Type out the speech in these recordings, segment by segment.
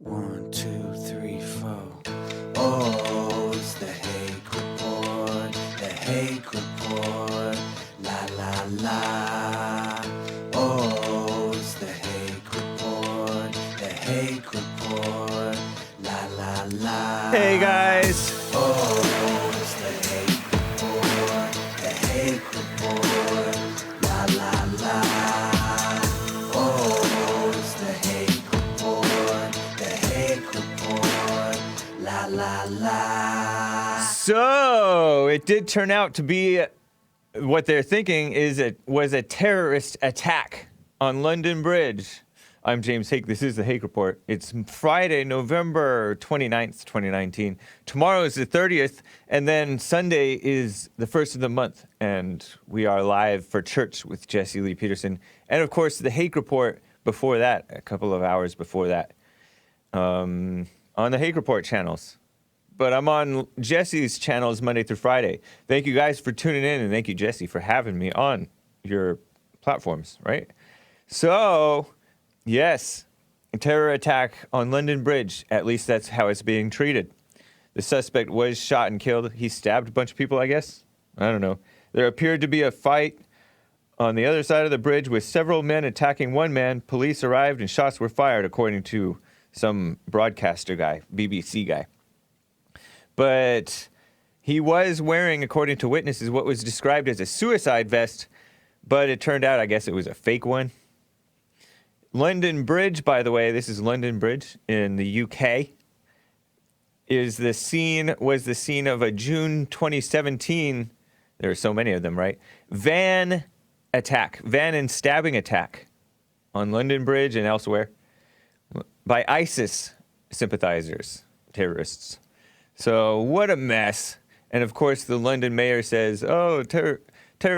1, 2, 3, 4. Oh, it's the Hake Report, the Hake Report, la la la. Oh, it's the Hake Report, the Hake Report, la la la. Hey guys! Oh, it's the Hake Report, the Hake Report, la la la. Oh, it's the Hake Report, the Hake Report, la la la. So, it did turn out to be what they're thinking is it was a terrorist attack on London Bridge. I'm James Hake. This is the Hake Report. It's Friday, November 29th, 2019. Tomorrow is the 30th, and then Sunday is the first of the month. And we are live for church with Jesse Lee Peterson. And, of course, the Hake Report before that, a couple of hours before that, on the Hake Report channels. But I'm on Jesse's channels Monday through Friday. Thank you guys for tuning in, and thank you, Jesse, for having me on your platforms, right? So, yes, a terror attack on London Bridge. At least that's how it's being treated. The suspect was shot and killed. He stabbed a bunch of people, I guess. I don't know. There appeared to be a fight on the other side of the bridge with several men attacking one man. Police arrived and shots were fired, according to some broadcaster guy, BBC guy. But he was wearing, according to witnesses, what was described as a suicide vest, but it turned out, I guess, it was a fake one. London Bridge, by the way, this is London Bridge in the UK, was the scene of a June 2017, there are so many of them, right? Van and stabbing attack on London Bridge and elsewhere by ISIS sympathizers, terrorists. So what a mess. And of course, the London mayor says, oh, terror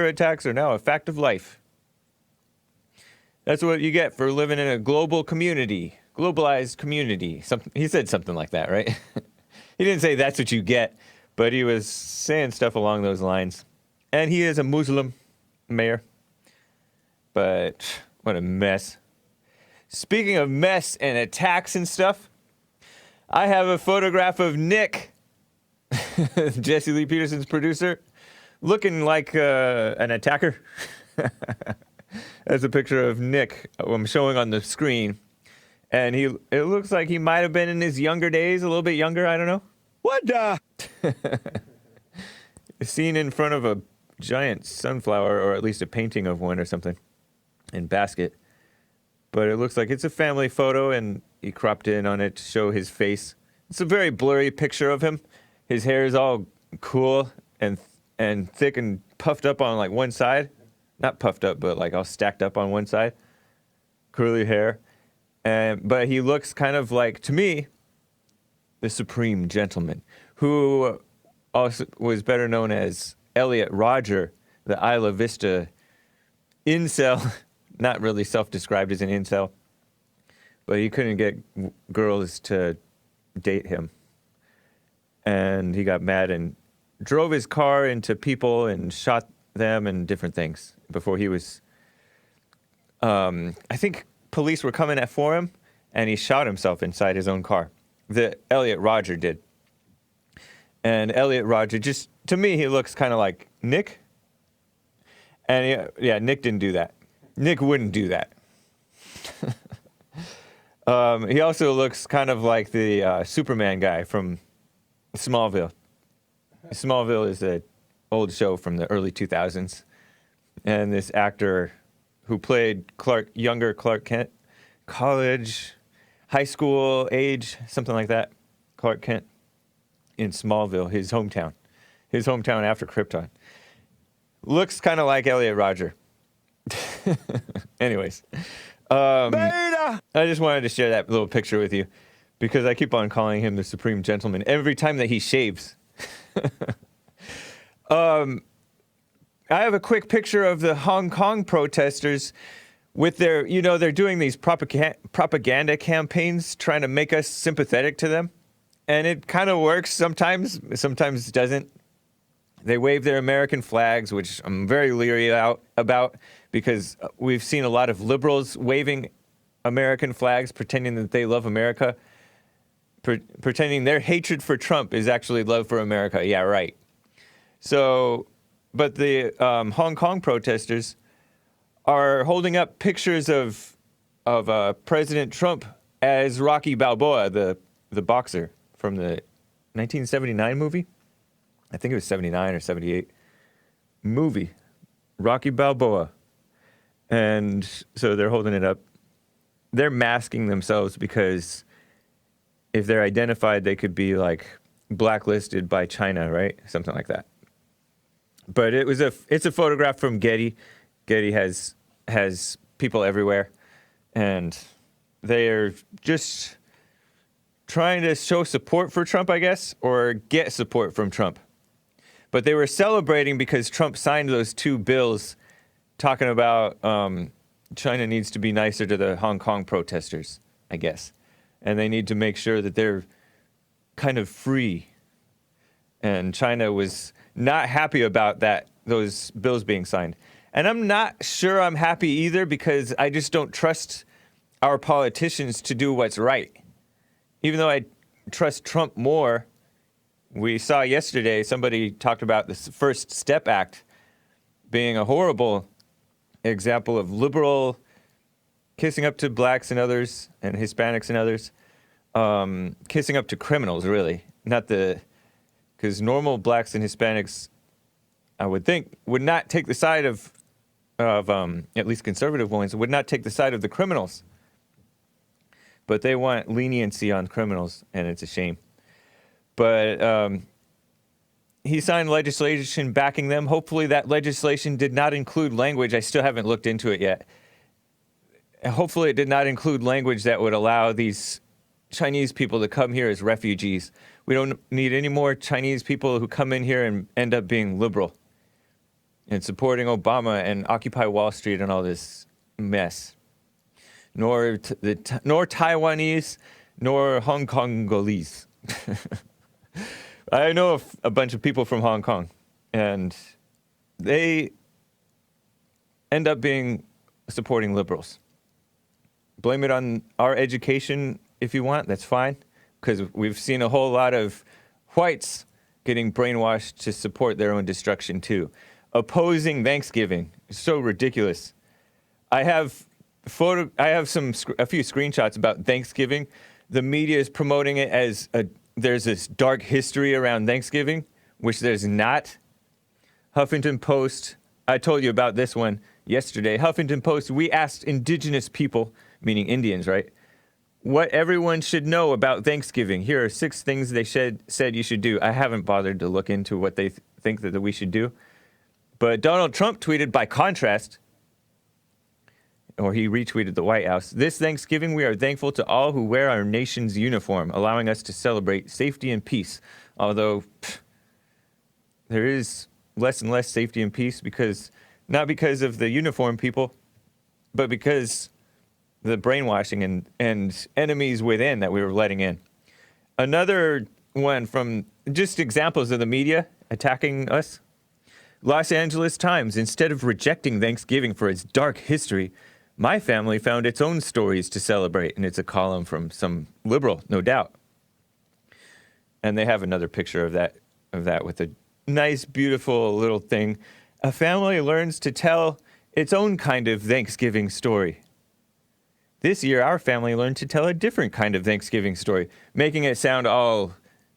attacks are now a fact of life. That's what you get for living in a globalized community. He said something like that, right? He didn't say that's what you get, but he was saying stuff along those lines. And he is a Muslim mayor. But what a mess. Speaking of mess and attacks and stuff, I have a photograph of Nick, Jesse Lee Peterson's producer, looking like an attacker. That's a picture of Nick I'm showing on the screen. And it looks like he might have been in his younger days, a little bit younger, I don't know. What the? Seen in front of a giant sunflower, or at least a painting of one or something, in basket. But it looks like it's a family photo, and he cropped in on it to show his face. It's a very blurry picture of him. His hair is all cool and thick and puffed up on like one side. Not puffed up, but like all stacked up on one side. Curly hair. But he looks kind of like, to me, the supreme gentleman, who also was better known as Elliot Rodger, the Isla Vista incel. Not really self-described as an incel, but he couldn't get girls to date him. And he got mad and drove his car into people and shot them and different things before he was... I think police were coming for him, and he shot himself inside his own car. Elliot Rodger did. And Elliot Rodger, just, to me, he looks kind of like Nick. And Nick didn't do that. Nick wouldn't do that. He also looks kind of like the Superman guy from Smallville. Smallville is an old show from the early 2000s. And this actor who played younger Clark Kent, college, high school age, something like that, Clark Kent in Smallville, his hometown after Krypton. Looks kind of like Elliot Rodger. Anyways, I just wanted to share that little picture with you because I keep on calling him the supreme gentleman every time that he shaves. I have a quick picture of the Hong Kong protesters with their, they're doing these propaganda campaigns trying to make us sympathetic to them. And it kind of works sometimes it doesn't. They wave their American flags, which I'm very leery about because we've seen a lot of liberals waving American flags, pretending that they love America. pretending their hatred for Trump is actually love for America. Yeah, right. So, but the Hong Kong protesters are holding up pictures of President Trump as Rocky Balboa, the boxer from the 1979 movie. I think it was 79 or 78 movie, Rocky Balboa. And so they're holding it up. They're masking themselves because if they're identified, they could be like blacklisted by China, right? Something like that. But it's a photograph from Getty. Getty has people everywhere, and they are just trying to show support for Trump, I guess, or get support from Trump. But they were celebrating because Trump signed those two bills talking about China needs to be nicer to the Hong Kong protesters, I guess. And they need to make sure that they're kind of free. And China was not happy about those bills being signed. And I'm not sure I'm happy either, because I just don't trust our politicians to do what's right. Even though I trust Trump more, we saw yesterday somebody talked about the First Step Act being a horrible example of liberal kissing up to blacks and others, and Hispanics and others, kissing up to criminals, really. Because normal blacks and Hispanics, I would think, would not take the side of at least conservative ones, would not take the side of the criminals. But they want leniency on criminals, and it's a shame. But he signed legislation backing them. Hopefully that legislation did not include language. I still haven't looked into it yet. Hopefully it did not include language that would allow these Chinese people to come here as refugees. We don't need any more Chinese people who come in here and end up being liberal and supporting Obama and Occupy Wall Street and all this mess. Nor Taiwanese, nor Hong Kongolese. I know a bunch of people from Hong Kong, and they end up being supporting liberals. Blame it on our education if you want, that's fine, because we've seen a whole lot of whites getting brainwashed to support their own destruction too. Opposing Thanksgiving is so ridiculous. I have a few screenshots about Thanksgiving. The media is promoting it as there's this dark history around Thanksgiving, which there's not. Huffington Post, I told you about this one yesterday. Huffington Post, we asked indigenous people, meaning Indians, right, what everyone should know about Thanksgiving. Here are 6 things they said you should do. I haven't bothered to look into what they think that we should do. But Donald Trump tweeted, by contrast, or he retweeted the White House, this Thanksgiving we are thankful to all who wear our nation's uniform, allowing us to celebrate safety and peace. Although there is less and less safety and peace, not because of the uniform people, but because the brainwashing and enemies within that we were letting in. Another one from just examples of the media attacking us. Los Angeles Times, instead of rejecting Thanksgiving for its dark history, my family found its own stories to celebrate. And it's a column from some liberal, no doubt. And they have another picture of that with a nice, beautiful little thing. A family learns to tell its own kind of Thanksgiving story. This year, our family learned to tell a different kind of Thanksgiving story, making it sound all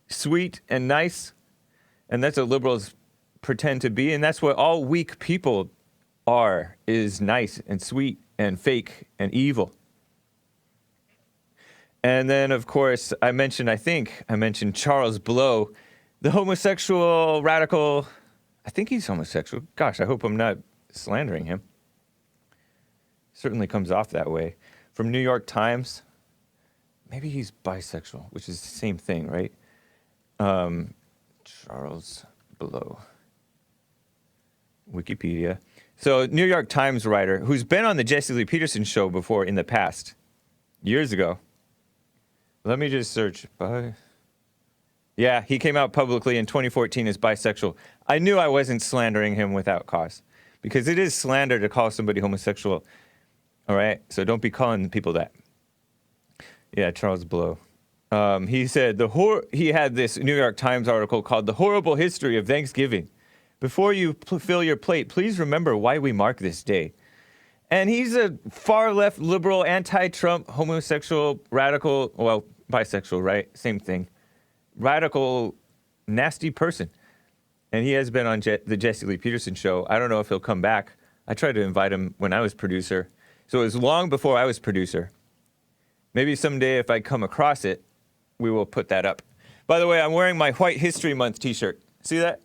sweet and nice. And that's what liberals pretend to be. And that's what all weak people are, is nice and sweet and fake and evil. And then, of course, I mentioned Charles Blow, the homosexual radical. I think he's homosexual. Gosh, I hope I'm not slandering him. Certainly comes off that way. From New York Times. Maybe he's bisexual, which is the same thing, right? Charles Blow. Wikipedia. So, New York Times writer who's been on the Jesse Lee Peterson show before in the past, years ago. Let me just search. Yeah, he came out publicly in 2014 as bisexual. I knew I wasn't slandering him without cause, because it is slander to call somebody homosexual. All right? So don't be calling people that. Yeah, Charles Blow. He said he had this New York Times article called "The Horrible History of Thanksgiving." Before you fill your plate, please remember why we mark this day. And he's a far-left, liberal, anti-Trump, homosexual, radical, well, bisexual, right? Same thing. Radical, nasty person. And he has been on the Jesse Lee Peterson show. I don't know if he'll come back. I tried to invite him when I was producer. So it was long before I was producer. Maybe someday if I come across it, we will put that up. By the way, I'm wearing my White History Month t-shirt. See that?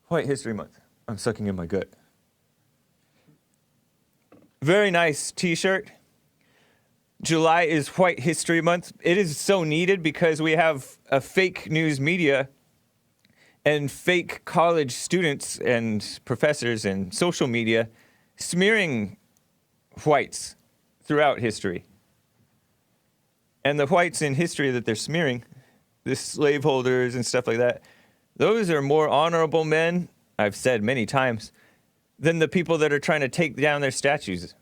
White History Month. I'm sucking in my gut. Very nice t-shirt. July is White History Month. It is so needed because we have a fake news media and fake college students and professors and social media smearing whites throughout history. And the whites in history that they're smearing, the slaveholders and stuff like that, those are more honorable men, I've said many times, than the people that are trying to take down their statues.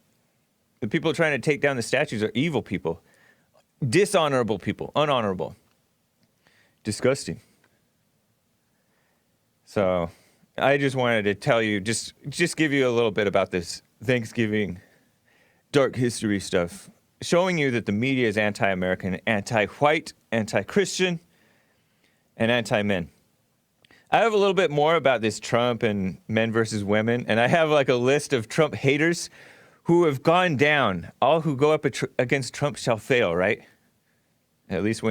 The people trying to take down the statues are evil people, dishonorable people, unhonorable, disgusting. So I just wanted to tell you, just give you a little bit about this Thanksgiving dark history stuff, showing you that the media is anti-American, anti-white, anti-Christian, and anti-men. I have a little bit more about this Trump and men versus women, and I have like a list of Trump haters who have gone down. All who go up against Trump shall fail, right? At least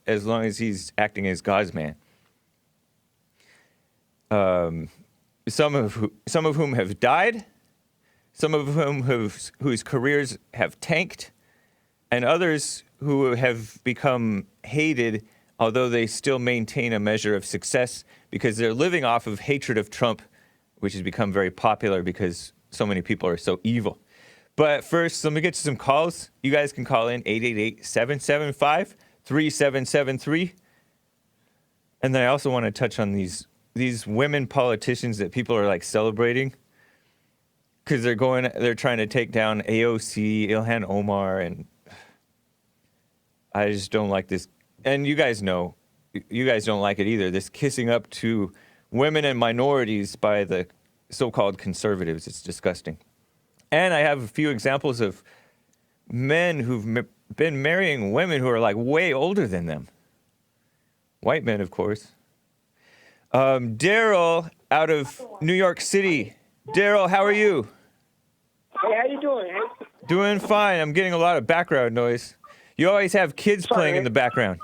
as long as he's acting as God's man. Some of whom have died, some of whom whose careers have tanked, and others who have become hated, although they still maintain a measure of success because they're living off of hatred of Trump, which has become very popular because so many people are so evil. But first, let me get to some calls. You guys can call in 888-775-3773. And then I also want to touch on these women politicians that people are like celebrating because they're trying to take down AOC, Ilhan Omar, and I just don't like this. And you guys know, you guys don't like it either. This kissing up to women and minorities by the so-called conservatives. It's disgusting. And I have a few examples of men who've been marrying women who are like way older than them. White men, of course. Darrell out of New York City. Darrell, how are you? Hey, how you doing? Hey? Doing fine. I'm getting a lot of background noise. You always have kids playing in the background.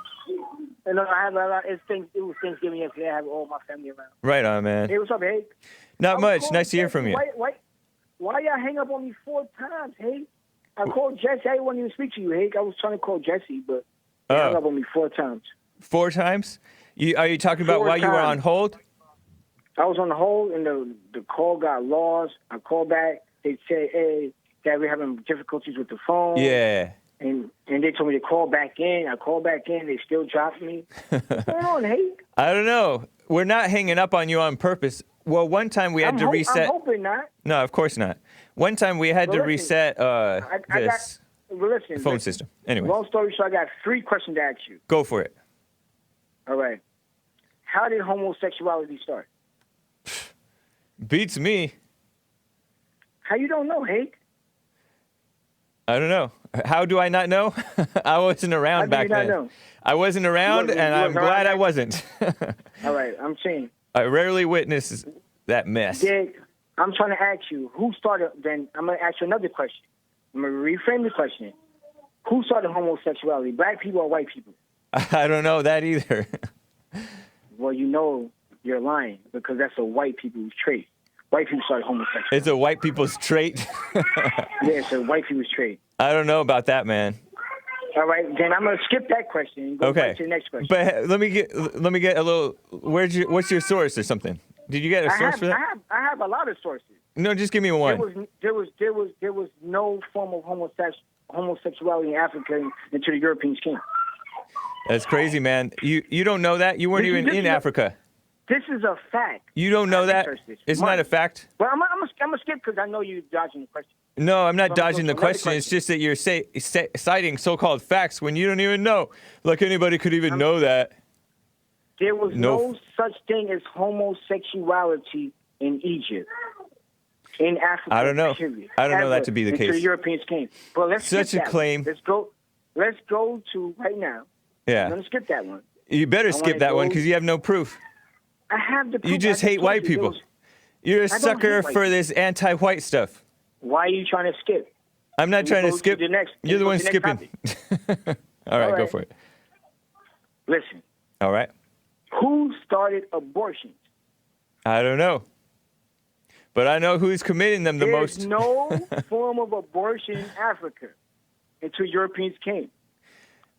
No, I have a lot. It was Thanksgiving yesterday. I have all my family around. Right on, man. Hey, what's up, Hake? Not much. Nice to hear from you. Why y'all hang up on me 4 times, Hake? I called Jesse. I didn't want to even speak to you, Hake. I was trying to call Jesse, but you hung up on me 4 times. 4 times? Are you talking about while you were on hold? I was on the hold, and the call got lost. I called back. They said, hey, that we're having difficulties with the phone. Yeah. And they told me to call back in. I called back in. They still dropped me. What's going on, Hake? I don't know. We're not hanging up on you on purpose. Well, one time we had to reset. I'm hoping not. No, of course not. One time we had to reset this phone system. Anyway. Long story short, I got 3 questions to ask you. Go for it. All right. How did homosexuality start? Beats me. How you don't know, Hake? I don't know. How do I not know? I wasn't around back then. Know? I wasn't around, and I'm glad I wasn't. All right, I'm saying. I rarely witness that mess. I'm trying to ask you, who started, then I'm going to ask you another question. I'm going to reframe the question. Who started homosexuality, black people or white people? I don't know that either. Well, you know you're lying because that's a white people's trait. White people started homosexuality. It's a white people's trait? Yeah, it's a white people's trait. I don't know about that, man. All right, then I'm going to skip that question and go back to the next question. But let me get a little. What's your source or something? Did you get a source for that? I have a lot of sources. No, just give me one. There was no form of homosexuality in Africa until the Europeans came. That's crazy, man. You don't know that? You weren't even in Africa. This is a fact. You don't know that? It's not a fact? Well, I'm gonna skip because I know you're dodging the question. No, I'm not Go dodging to the another question. It's just that you're citing so-called facts when you don't even know. Like anybody could even know that. There was no such thing as homosexuality in Egypt. In Africa, I don't know. Period. I don't know that to be the until case. The Europeans came. But let's Such skip a that claim. one. Let's go to right now. Yeah. I'm gonna skip that one. You better skip that one because you have no proof. I have the proof. You just hate white people. You're a sucker for this anti-white stuff. Why are you trying to skip? I'm not trying to skip. You're the one to the next skipping. All right, go for it. Listen. All right. Who started abortions? I don't know. But I know who's committing them the most. There's no form of abortion in Africa until Europeans came.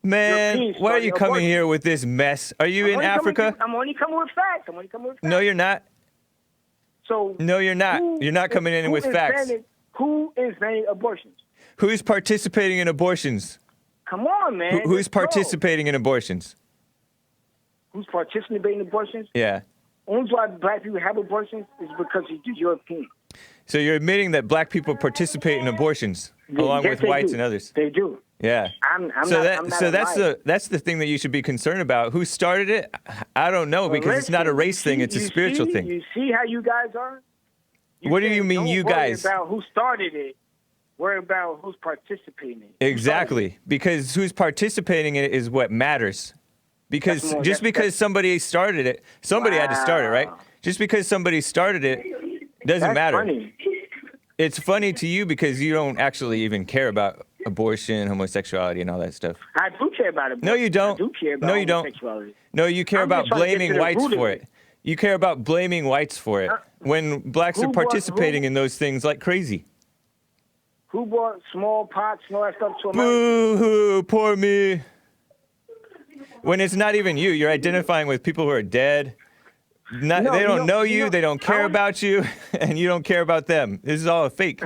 Man, why are you coming here with this mess? Are you in Africa? I'm only coming with facts. No, you're not. So no, you're not. You're not coming in with facts. Who invented abortions? Who's participating in abortions? Come on, man. Who's participating in abortions? Who's participating in abortions? Yeah. Only why black people have abortions is because of the Europeans. So you're admitting that black people participate in abortions along with whites and others? They do. Yeah. That's the thing that you should be concerned about. Who started it? I don't know because it's not a race thing. It's a spiritual thing. You see how you guys are? What do you mean, you guys? Worry about who started it. Worry about who's participating in it. Exactly. Because who's participating in it is what matters. Because just because somebody started it, somebody had to start it, right? Just because somebody started it doesn't matter. Funny. It's funny to you because you don't actually even care about abortion, homosexuality, and all that stuff. I do care about it. No, you don't. I do care about homosexuality. No, you care about blaming whites for it. You care about blaming whites for it when blacks are participating in those things like crazy. Who brought smallpox and all that stuff to America? Boo-hoo, poor me. When it's not even you, you're identifying with people who are dead. They don't know you, they don't care about you, and you don't care about them. This is all a fake.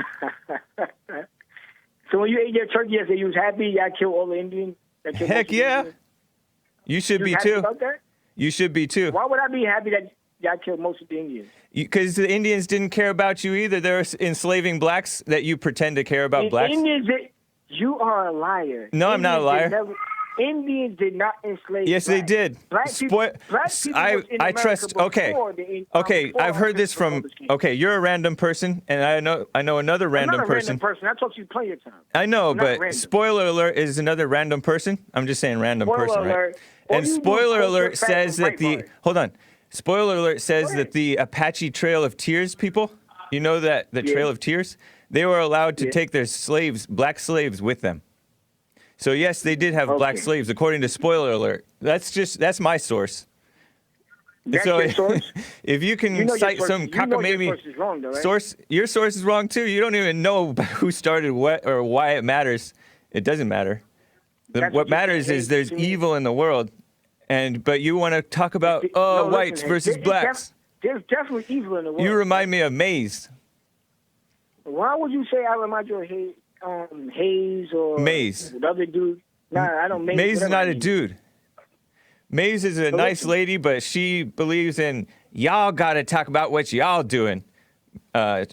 So when you ate your turkey yesterday, you was happy y'all killed all the Indians? Heck yeah. You should be too. About that? You should be too. Why would I be happy that y'all killed most of the Indians? Because the Indians didn't care about you either. They're enslaving blacks that you pretend to care about blacks. Indians, you are a liar. No, I'm not a liar. Indians did not enslave Yes, blacks. they did. Black people was in I trust. America Okay, I've heard this from. Okay, you're a random person, and I know another random I'm not a person. random person. I talked to you plenty of times. I know, but random. spoiler alert is another random person. I'm just saying random person, right? All And you do spoiler is alert quote your says that facts and hold on. Spoiler alert says that the Apache Trail of Tears people, you know that the Trail of Tears, they were allowed to take their slaves, black slaves, with them. So yes, they did have black slaves, according to spoiler alert. That's my source. That's so your source? If you can cite some cockamamie source, your source is wrong too. You don't even know who started what or why it matters. It doesn't matter. What matters is there's evil in the world, but you want to talk about whites versus blacks. There's definitely evil in the world. You remind me of Maze. Why would you say I remind you of Hayes or Maze? The other dude. Nah, I don't. Maze is not a dude. Maze is a nice lady, but she believes in y'all got to talk about what y'all doing,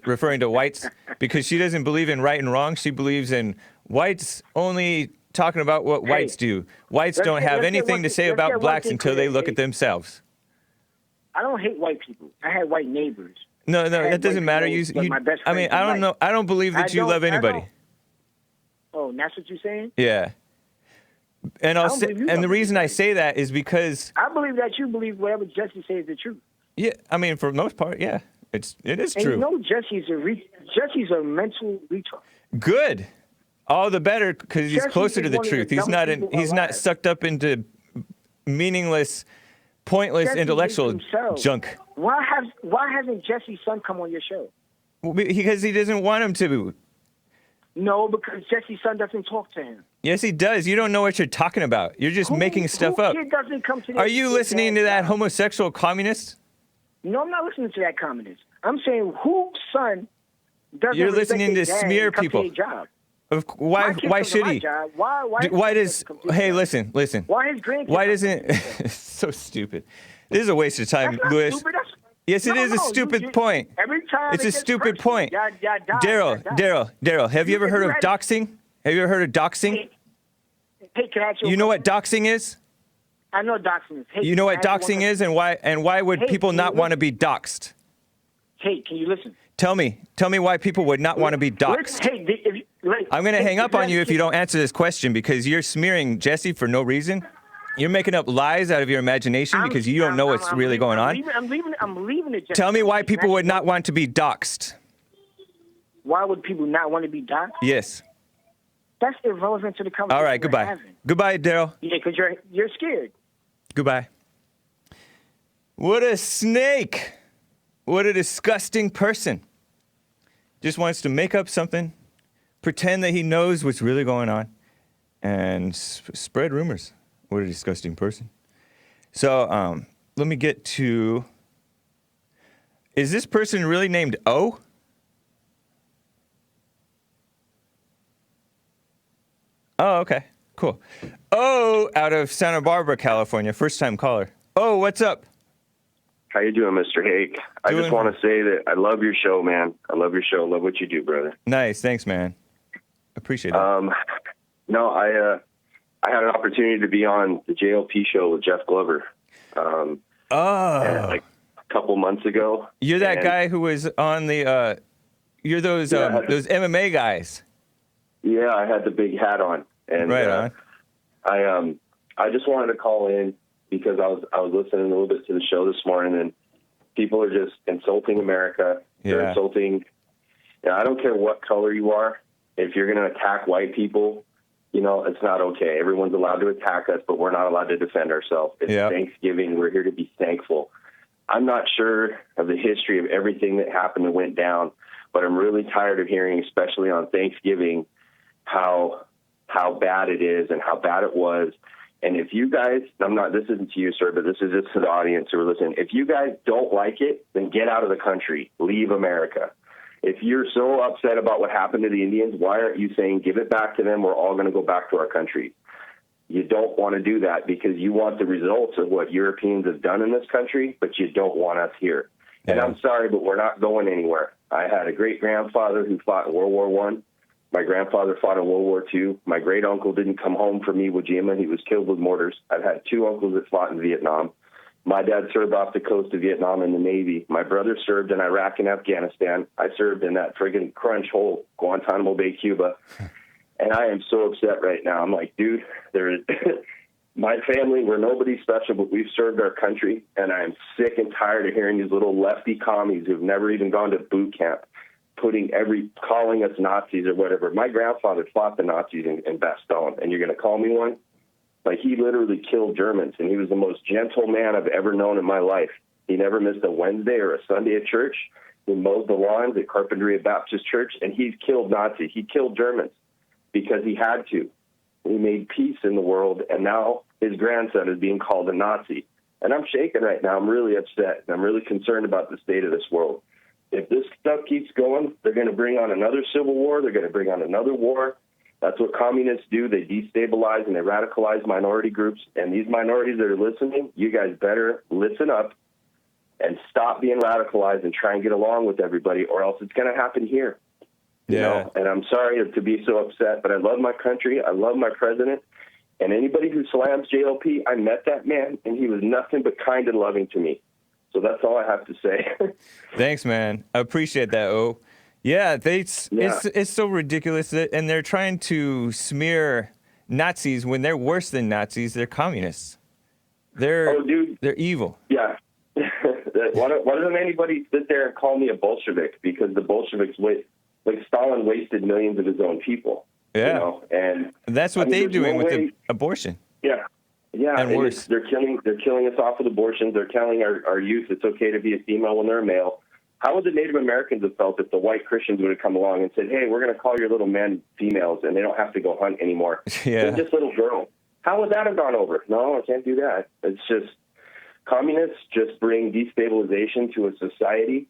referring to whites, because she doesn't believe in right and wrong. She believes in whites only talking about what whites do. Whites don't have anything to say about blacks until they look at themselves. I don't hate white people. I had white neighbors. No, that doesn't matter. I don't believe that you love anybody. Oh, that's what you're saying? Yeah. And the reason I say that is because I believe that you believe whatever Jesse says is the truth. Yeah, I mean, for the most part, yeah, it is true. And you know, Jesse's a mental retard. Good, all the better because he's closer to the truth. He's not sucked up into meaningless, pointless intellectual junk. Why hasn't Jesse's son come on your show? Well, because he doesn't want him to. No, because Jesse's son doesn't talk to him. Yes, he does. You don't know what you're talking about. You're just making stuff up. Kid doesn't come to Are you listening to that homosexual communist? No, I'm not listening to that communist. I'm saying whose son doesn't You're listening to smear people. Why should he? Why does? Hey, listen. Why his grandkids? Why doesn't? It's so stupid. This is a waste of time, Louis. Yes, it is a No, stupid point. Every time It's it a gets stupid personal, point. y'all die. Darryl, have you ever heard of ready? doxing? Have you ever heard of doxing? Hey, can I ask you a You know what question? doxing is? I know what doxing is. Hey, You know what can I ask you doxing one is, and why would Hey, people can not you want to be doxed? Hey, can you listen? Tell me why people would not want to be doxed. Hey, I'm going to hang up on you if you don't answer this question because you're smearing Jesse for no reason. You're making up lies out of your imagination because you don't know what's really going on. I'm leaving it. Tell me why people would not want to be doxed. Why would people not want to be doxed? Yes. That's irrelevant to the conversation. All right, goodbye. Goodbye, Darryl. Yeah, because you're scared. Goodbye. What a snake. What a disgusting person. Just wants to make up something, pretend that he knows what's really going on, and spread rumors. What a disgusting person. So, let me get to... Is this person really named O? Oh, okay. Cool. O out of Santa Barbara, California. First-time caller. Oh, what's up? How you doing, Mr. Hake? I just want to say that I love your show, man. I love your show. Love what you do, brother. Nice. Thanks, man. Appreciate it. No, I had an opportunity to be on the JLP show with Jeff Glover. Like a couple months ago. You're that guy who was on the, you're those MMA guys. Yeah, I had the big hat on. And right on. I just wanted to call in because I was listening a little bit to the show this morning, and people are just insulting America. They're insulting. I don't care what color you are. If you're going to attack white people, it's not okay. Everyone's allowed to attack us, but we're not allowed to defend ourselves. It's Thanksgiving. We're here to be thankful. I'm not sure of the history of everything that happened and went down, but I'm really tired of hearing, especially on Thanksgiving, how bad it is and how bad it was. And if you guys, this isn't to you, sir, but this is just to the audience who are listening. If you guys don't like it, then get out of the country. Leave America. If you're so upset about what happened to the Indians, why aren't you saying, give it back to them? We're all going to go back to our country. You don't want to do that because you want the results of what Europeans have done in this country, but you don't want us here. Yeah. And I'm sorry, but we're not going anywhere. I had a great-grandfather who fought in World War I. My grandfather fought in World War II. My great-uncle didn't come home from Iwo Jima. He was killed with mortars. I've had two uncles that fought in Vietnam. My dad served off the coast of Vietnam in the Navy. My brother served in Iraq and Afghanistan. I served in that friggin' crunch hole, Guantanamo Bay, Cuba. And I am so upset right now. I'm like, dude, my family, we're nobody special, but we've served our country. And I am sick and tired of hearing these little lefty commies who've never even gone to boot camp calling us Nazis or whatever. My grandfather fought the Nazis in Bastogne, and you're going to call me one? Like, he literally killed Germans, and he was the most gentle man I've ever known in my life. He never missed a Wednesday or a Sunday at church. He mowed the lawns at Carpinteria Baptist Church, and he's killed Nazis. He killed Germans because he had to. He made peace in the world, and now his grandson is being called a Nazi. And I'm shaken right now. I'm really upset, and I'm really concerned about the state of this world. If this stuff keeps going, they're going to bring on another civil war. They're going to bring on another war. That's what communists do. They destabilize and they radicalize minority groups. And these minorities that are listening, you guys better listen up and stop being radicalized and try and get along with everybody, or else it's going to happen here. You know? And I'm sorry to be so upset, but I love my country. I love my president. And anybody who slams JLP, I met that man, and he was nothing but kind and loving to me. So that's all I have to say. Thanks, man. I appreciate that, O. Yeah, it's so ridiculous, and they're trying to smear Nazis when they're worse than Nazis. They're communists. They're evil. Yeah. Why doesn't anybody sit there and call me a Bolshevik? Because the Bolsheviks, Stalin wasted millions of his own people. Yeah. You know? And that's what they're doing with the abortion. Yeah. Yeah, and worse. They're killing us off with abortions. They're telling our youth it's okay to be a female when they're a male. How would the Native Americans have felt if the white Christians would have come along and said, hey, we're going to call your little men females and they don't have to go hunt anymore? Yeah. They're just little girls. How would that have gone over? No, I can't do that. It's just communists just bring destabilization to a society.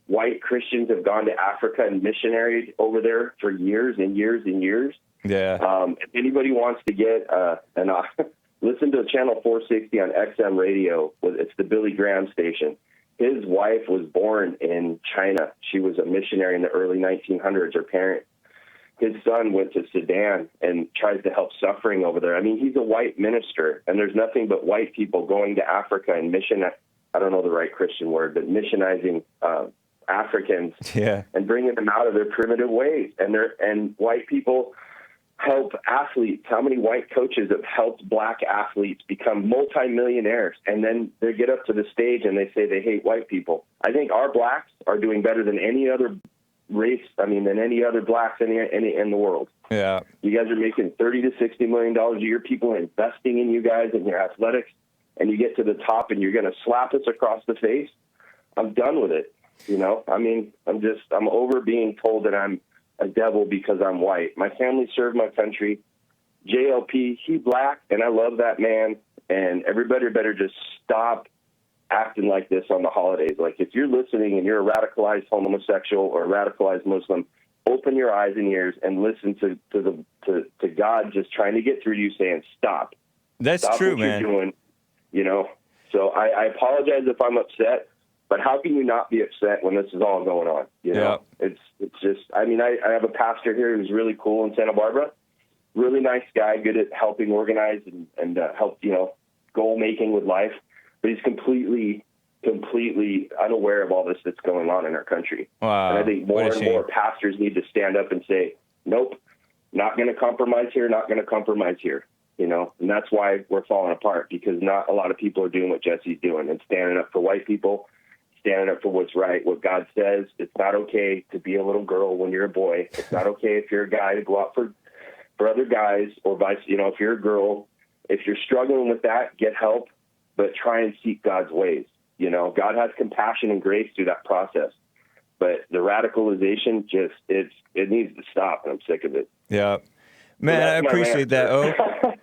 White Christians have gone to Africa and missionaried over there for years and years and years. Yeah. If anybody wants to get Listen to Channel 460 on XM radio. It's the Billy Graham station. His wife was born in China. She was a missionary in the early 1900s. His son went to Sudan and tries to help suffering over there. I mean, he's a white minister, and there's nothing but white people going to Africa and I don't know the right Christian word, but missionizing Africans and bringing them out of their primitive ways. And white people help athletes. How many white coaches have helped black athletes become multimillionaires? And then they get up to the stage and they say they hate white people. I think our blacks are doing better than any other race. Than any other blacks in the world. Yeah. You guys are making $30 to $60 million a year. People are investing in you guys and your athletics, and you get to the top and you're going to slap us across the face. I'm done with it. I'm over being told that I'm a devil because I'm white. My family served my country. JLP, he black, and I love that man. And everybody better just stop acting like this on the holidays. Like, if you're listening and you're a radicalized homosexual or a radicalized Muslim, open your eyes and ears and listen to God just trying to get through to you saying, stop. That's stop true, what man. You're doing, So I apologize if I'm upset. But how can you not be upset when this is all going on? It's just, I have a pastor here who's really cool in Santa Barbara, really nice guy, good at helping organize and help, goal making with life. But he's completely unaware of all this that's going on in our country. Wow. And I think more and more pastors need to stand up and say, nope, not going to compromise here, not going to compromise here. And that's why we're falling apart, because not a lot of people are doing what Jesse's doing and standing up for white people, standing up for what's right, what God says. It's not okay to be a little girl when you're a boy. It's not okay if you're a guy to go out for other guys, or vice. If you're a girl, if you're struggling with that, get help, but try and seek God's ways. God has compassion and grace through that process. But the radicalization, it needs to stop, and I'm sick of it. Yeah. Man, I appreciate that, Oh.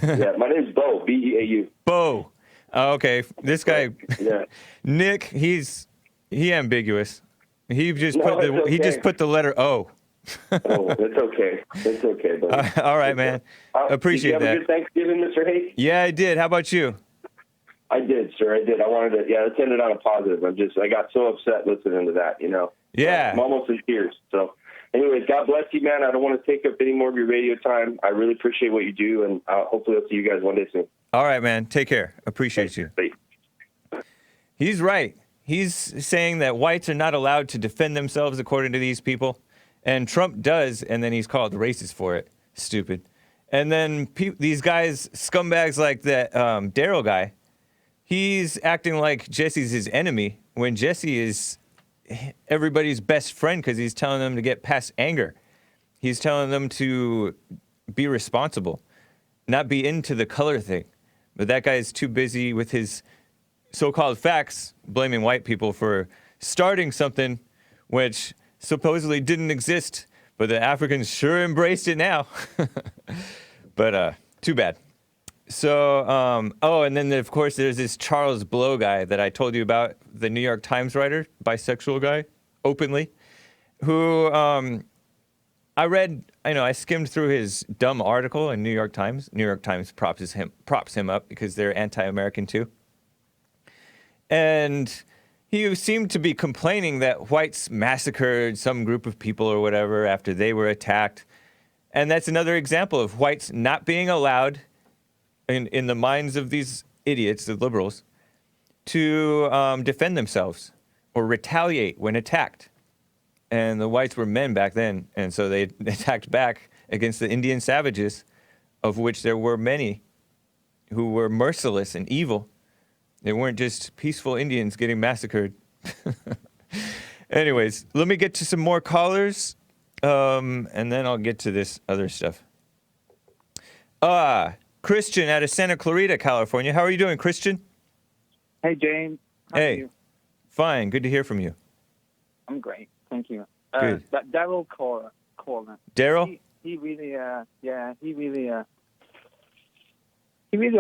Yeah, my name's Beau, B-E-A-U. Beau. Oh, okay, this guy, yeah. Nick, he ambiguous. He just put the letter O. Oh, it's okay. It's okay, buddy. All right, man. Appreciate that. Did you have a good Thanksgiving, Mr. Hake? Yeah, I did. How about you? I did, sir. I did. I wanted to. Let's end it on a positive. I got so upset listening to that. Yeah. I'm almost in tears. So, anyways, God bless you, man. I don't want to take up any more of your radio time. I really appreciate what you do, and hopefully I'll see you guys one day soon. All right, man. Take care. Appreciate you. Bye. He's right. He's saying that whites are not allowed to defend themselves according to these people. And Trump does, and then he's called racist for it. Stupid. And then these guys, scumbags like that Darryl guy, he's acting like Jesse's his enemy when Jesse is everybody's best friend, because he's telling them to get past anger. He's telling them to be responsible, not be into the color thing. But that guy's too busy with his so-called facts, blaming white people for starting something which supposedly didn't exist, but the Africans sure embraced it now. But too bad. So, and then of course there's this Charles Blow guy that I told you about, the New York Times writer, bisexual guy, openly, who I skimmed through his dumb article in New York Times. New York Times props him up because they're anti-American too. And he seemed to be complaining that whites massacred some group of people or whatever after they were attacked. And that's another example of whites not being allowed, in the minds of these idiots, the liberals, to defend themselves or retaliate when attacked. And the whites were men back then, and so they attacked back against the Indian savages, of which there were many who were merciless and evil. They weren't just peaceful Indians getting massacred. Anyways, let me get to some more callers, and then I'll get to this other stuff. Christian out of Santa Clarita, California. How are you doing, Christian? Hey, James. How are you? Fine. Good to hear from you. I'm great. Thank you. Good. That Darryl caller. Darryl? He really on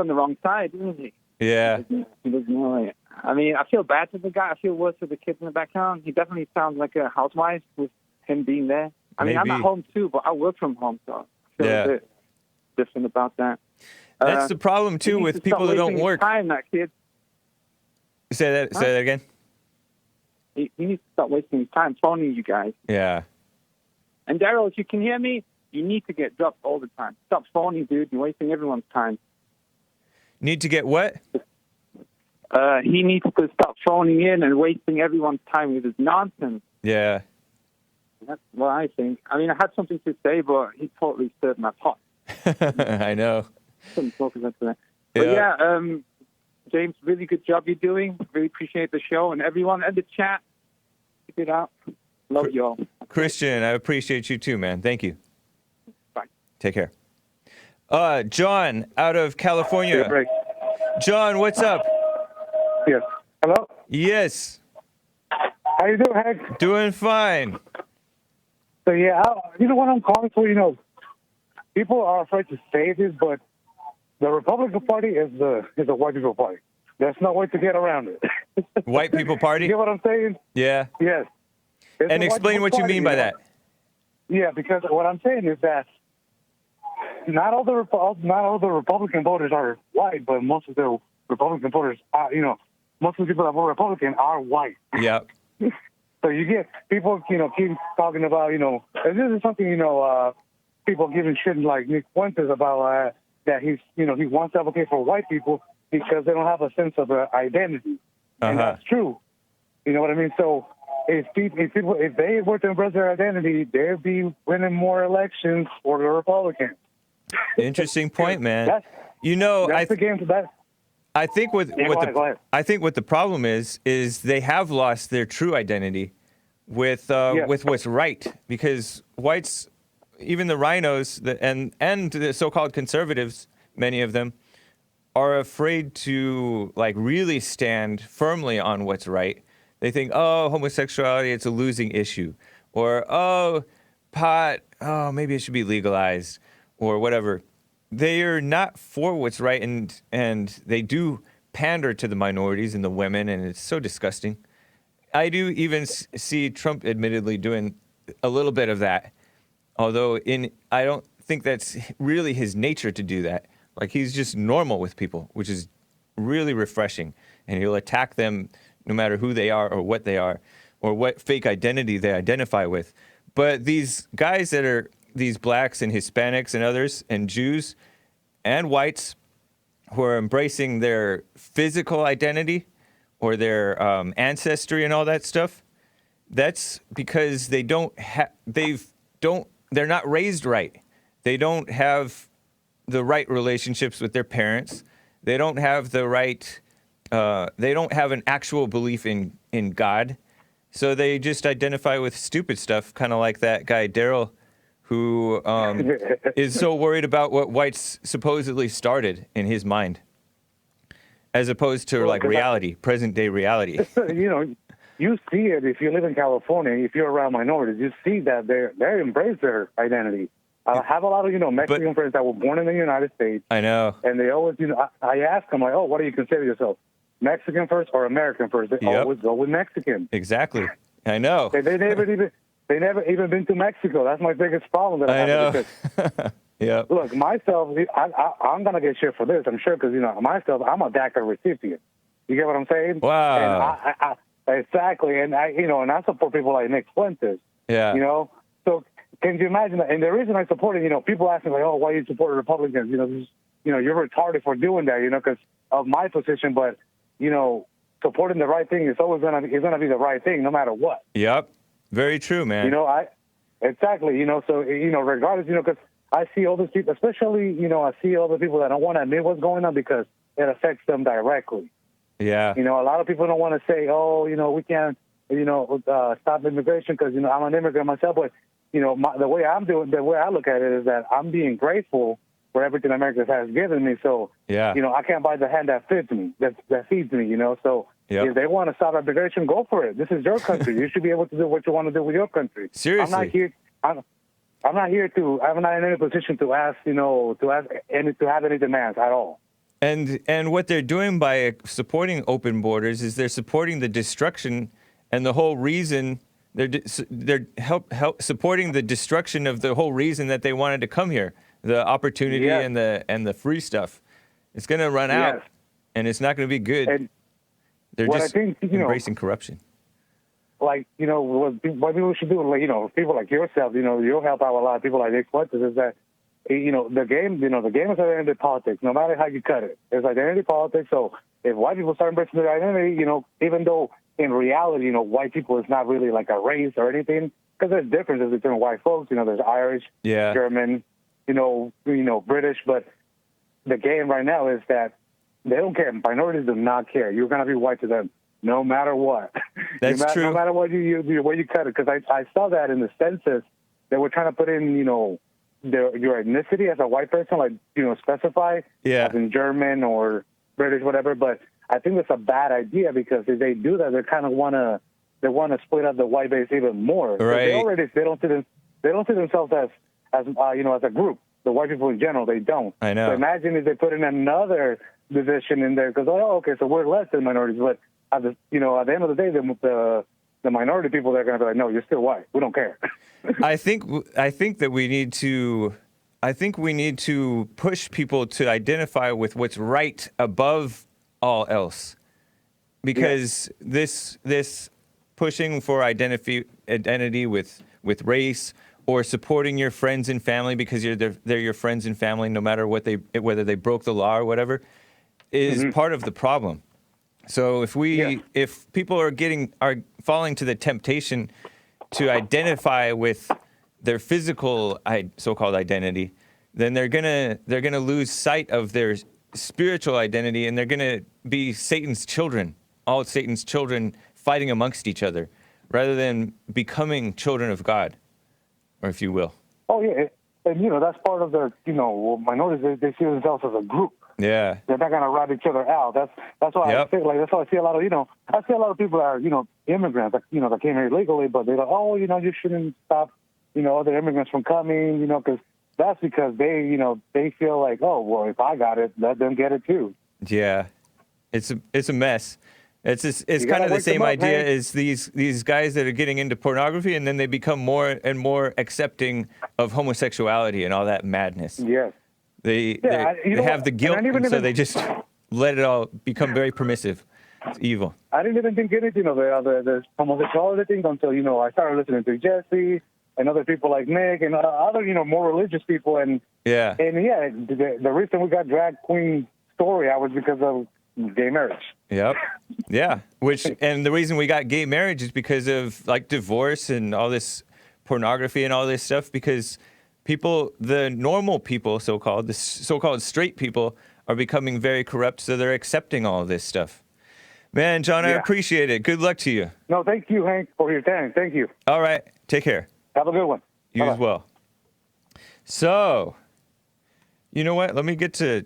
the wrong side, isn't he? Yeah. He doesn't know it. I feel bad for the guy. I feel worse for the kids in the background. He definitely sounds like a housewife with him being there. I'm at home too, but I work from home, so I feel a bit different about that. That's the problem, too, with people that don't work. Time, that kid. Say that again? He needs to stop wasting his time phoning you guys. Yeah. And Darryl, if you can hear me, you need to get dropped all the time. Stop phoning, dude. You're wasting everyone's time. Need to get what? He needs to stop phoning in and wasting everyone's time with his nonsense. Yeah. That's what I think. I mean, I had something to say, but he totally stirred my pot. I know. Couldn't focus on that. But yeah, James, really good job you're doing. Really appreciate the show. And everyone in the chat, keep it up. Love you all. Christian, I appreciate you too, man. Thank you. Bye. Take care. John, out of California. John, what's up? Yes. Hello? Yes. How you doing, Hake? Doing fine. So, yeah, you know what I'm calling for? You know, people are afraid to say this, but the Republican Party is a white people party. There's no way to get around it. White people party? You get what I'm saying? Yeah. Yes. And explain what you mean by that. Yeah, because what I'm saying is that not all the Republican voters are white, but most of the Republican voters are, you know, most of the people that vote Republican are white. Yeah. So you get people, you know, keep talking about, you know, and this is something, you know, people giving shit like Nick Fuentes about that he's, you know, he wants to advocate for white people because they don't have a sense of identity. And that's true. You know what I mean? So if they were to embrace their identity, they'd be winning more elections for the Republicans. Interesting point, man. You know, that's the game for that. I think what the problem is they have lost their true identity with what's right, because whites, even the rhinos, and the so-called conservatives, many of them, are afraid to like really stand firmly on what's right. They think, oh, homosexuality, it's a losing issue, or oh, pot, oh, maybe it should be legalized, or whatever. They are not for what's right, and they do pander to the minorities and the women, and it's so disgusting. I do even see Trump admittedly doing a little bit of that, although I don't think that's really his nature to do that. Like, he's just normal with people, which is really refreshing, and he'll attack them no matter who they are or what they are or what fake identity they identify with. But these guys that are these blacks and Hispanics and others and Jews and whites who are embracing their physical identity or their ancestry and all that stuff, that's because they're not raised right. They don't have the right relationships with their parents. They don't have the right, they don't have an actual belief in God. So they just identify with stupid stuff, kind of like that guy, Darryl, who is so worried about what whites supposedly started in his mind, as opposed to like reality, present day reality. You know, you see it if you live in California, if you're around minorities, you see that they embrace their identity. I have a lot of, you know, Mexican friends that were born in the United States. I know. And they always, you know, I ask them, like, oh, what do you consider yourself? Mexican first or American first? They always go with Mexican. Exactly. I know. They never even been to Mexico. That's my biggest problem that I have. Yeah. Look, myself, I'm going to get shit for this, I'm sure, because, you know, myself, I'm a DACA recipient. You get what I'm saying? Wow. And exactly. And I support people like Nick Fuentes. Yeah. You know? So can you imagine that? And the reason I support it, you know, people ask me, like, oh, why you support Republicans? You know, you're retarded for doing that, you know, because of my position. But, you know, supporting the right thing is always going to be the right thing no matter what. Yep. Very true, man. You know, exactly, you know, so, you know, regardless, you know, because I see all these people, especially, you know, I see all the people that don't want to admit what's going on because it affects them directly. Yeah. You know, a lot of people don't want to say, oh, you know, we can't, you know, stop immigration because, you know, I'm an immigrant myself. But, you know, the way I look at it is that I'm being grateful for everything America has given me. So, yeah. You know, I can't buy the hand that fits me, that feeds me, you know. So if they want to stop immigration, go for it. This is your country. You should be able to do what you want to do with your country. Seriously. I'm not in any position to ask, you know, to have any demands at all. And what they're doing by supporting open borders is they're supporting the destruction, and the whole reason they're supporting the destruction of the whole reason that they wanted to come here, the opportunity and the free stuff. It's going to run out, and it's not going to be good. And they're what just I think, embracing corruption. Like, what people should do, like, people like yourself, you'll help out a lot of people like Nick Fuentes, is that, the game is identity politics, no matter how you cut it. It's identity politics, so if white people start embracing their identity, even though in reality, white people is not really like a race or anything, because there's differences between white folks, there's Irish, German, British, but the game right now is that they don't care. Minorities do not care. You're going to be white to them no matter what. That's true. No matter what where you cut it, because I saw that in the census, they were trying to put in, your ethnicity as a white person, like, specify as in German or British, whatever. But I think it's a bad idea, because if they do that, they kind of want to split up the white base even more. Right. They don't see themselves as as a group. The white people in general, they don't. I know. So imagine if they put in another division in there, because okay, so we're less than minorities, but at the end of the day, the minority people, they're going to be like, no, you're still white. We don't care. I think that we need to push people to identify with what's right above all else, because this pushing for identity with race, or supporting your friends and family because they're your friends and family, no matter whether they broke the law or whatever, is part of the problem. So if people are falling to the temptation to identify with their physical so-called identity, then they're gonna lose sight of their spiritual identity, and they're gonna be Satan's children, all Satan's children fighting amongst each other, rather than becoming children of God, or if you will. Oh yeah, and that's part of their minorities. They see themselves as a group. Yeah, they're not gonna rat each other out. That's why I think that's why I see a lot of I see a lot of people that are immigrants that that came here illegally, but they're like, you shouldn't stop other immigrants from coming, because that's because they feel like, oh well, if I got it, let them get it too. Yeah, it's a mess. It's kind of the same idea as these guys that are getting into pornography, and then they become more and more accepting of homosexuality and all that madness. Yes. They have the guilt, and so they just let it all become very permissive. It's evil. I didn't even think anything of the homosexuality thing until, I started listening to Jesse and other people like Nick and other, more religious people. And the reason we got drag queen story out was because of gay marriage. Yep. Yeah. And the reason we got gay marriage is because of like divorce and all this pornography and all this stuff, because the normal people, the so-called straight people, are becoming very corrupt, so they're accepting all of this stuff. Man, John, I appreciate it. Good luck to you. No, thank you, Hank, for your time. Thank you. All right. Take care. Have a good one. You as well. So, you know what? Let me get to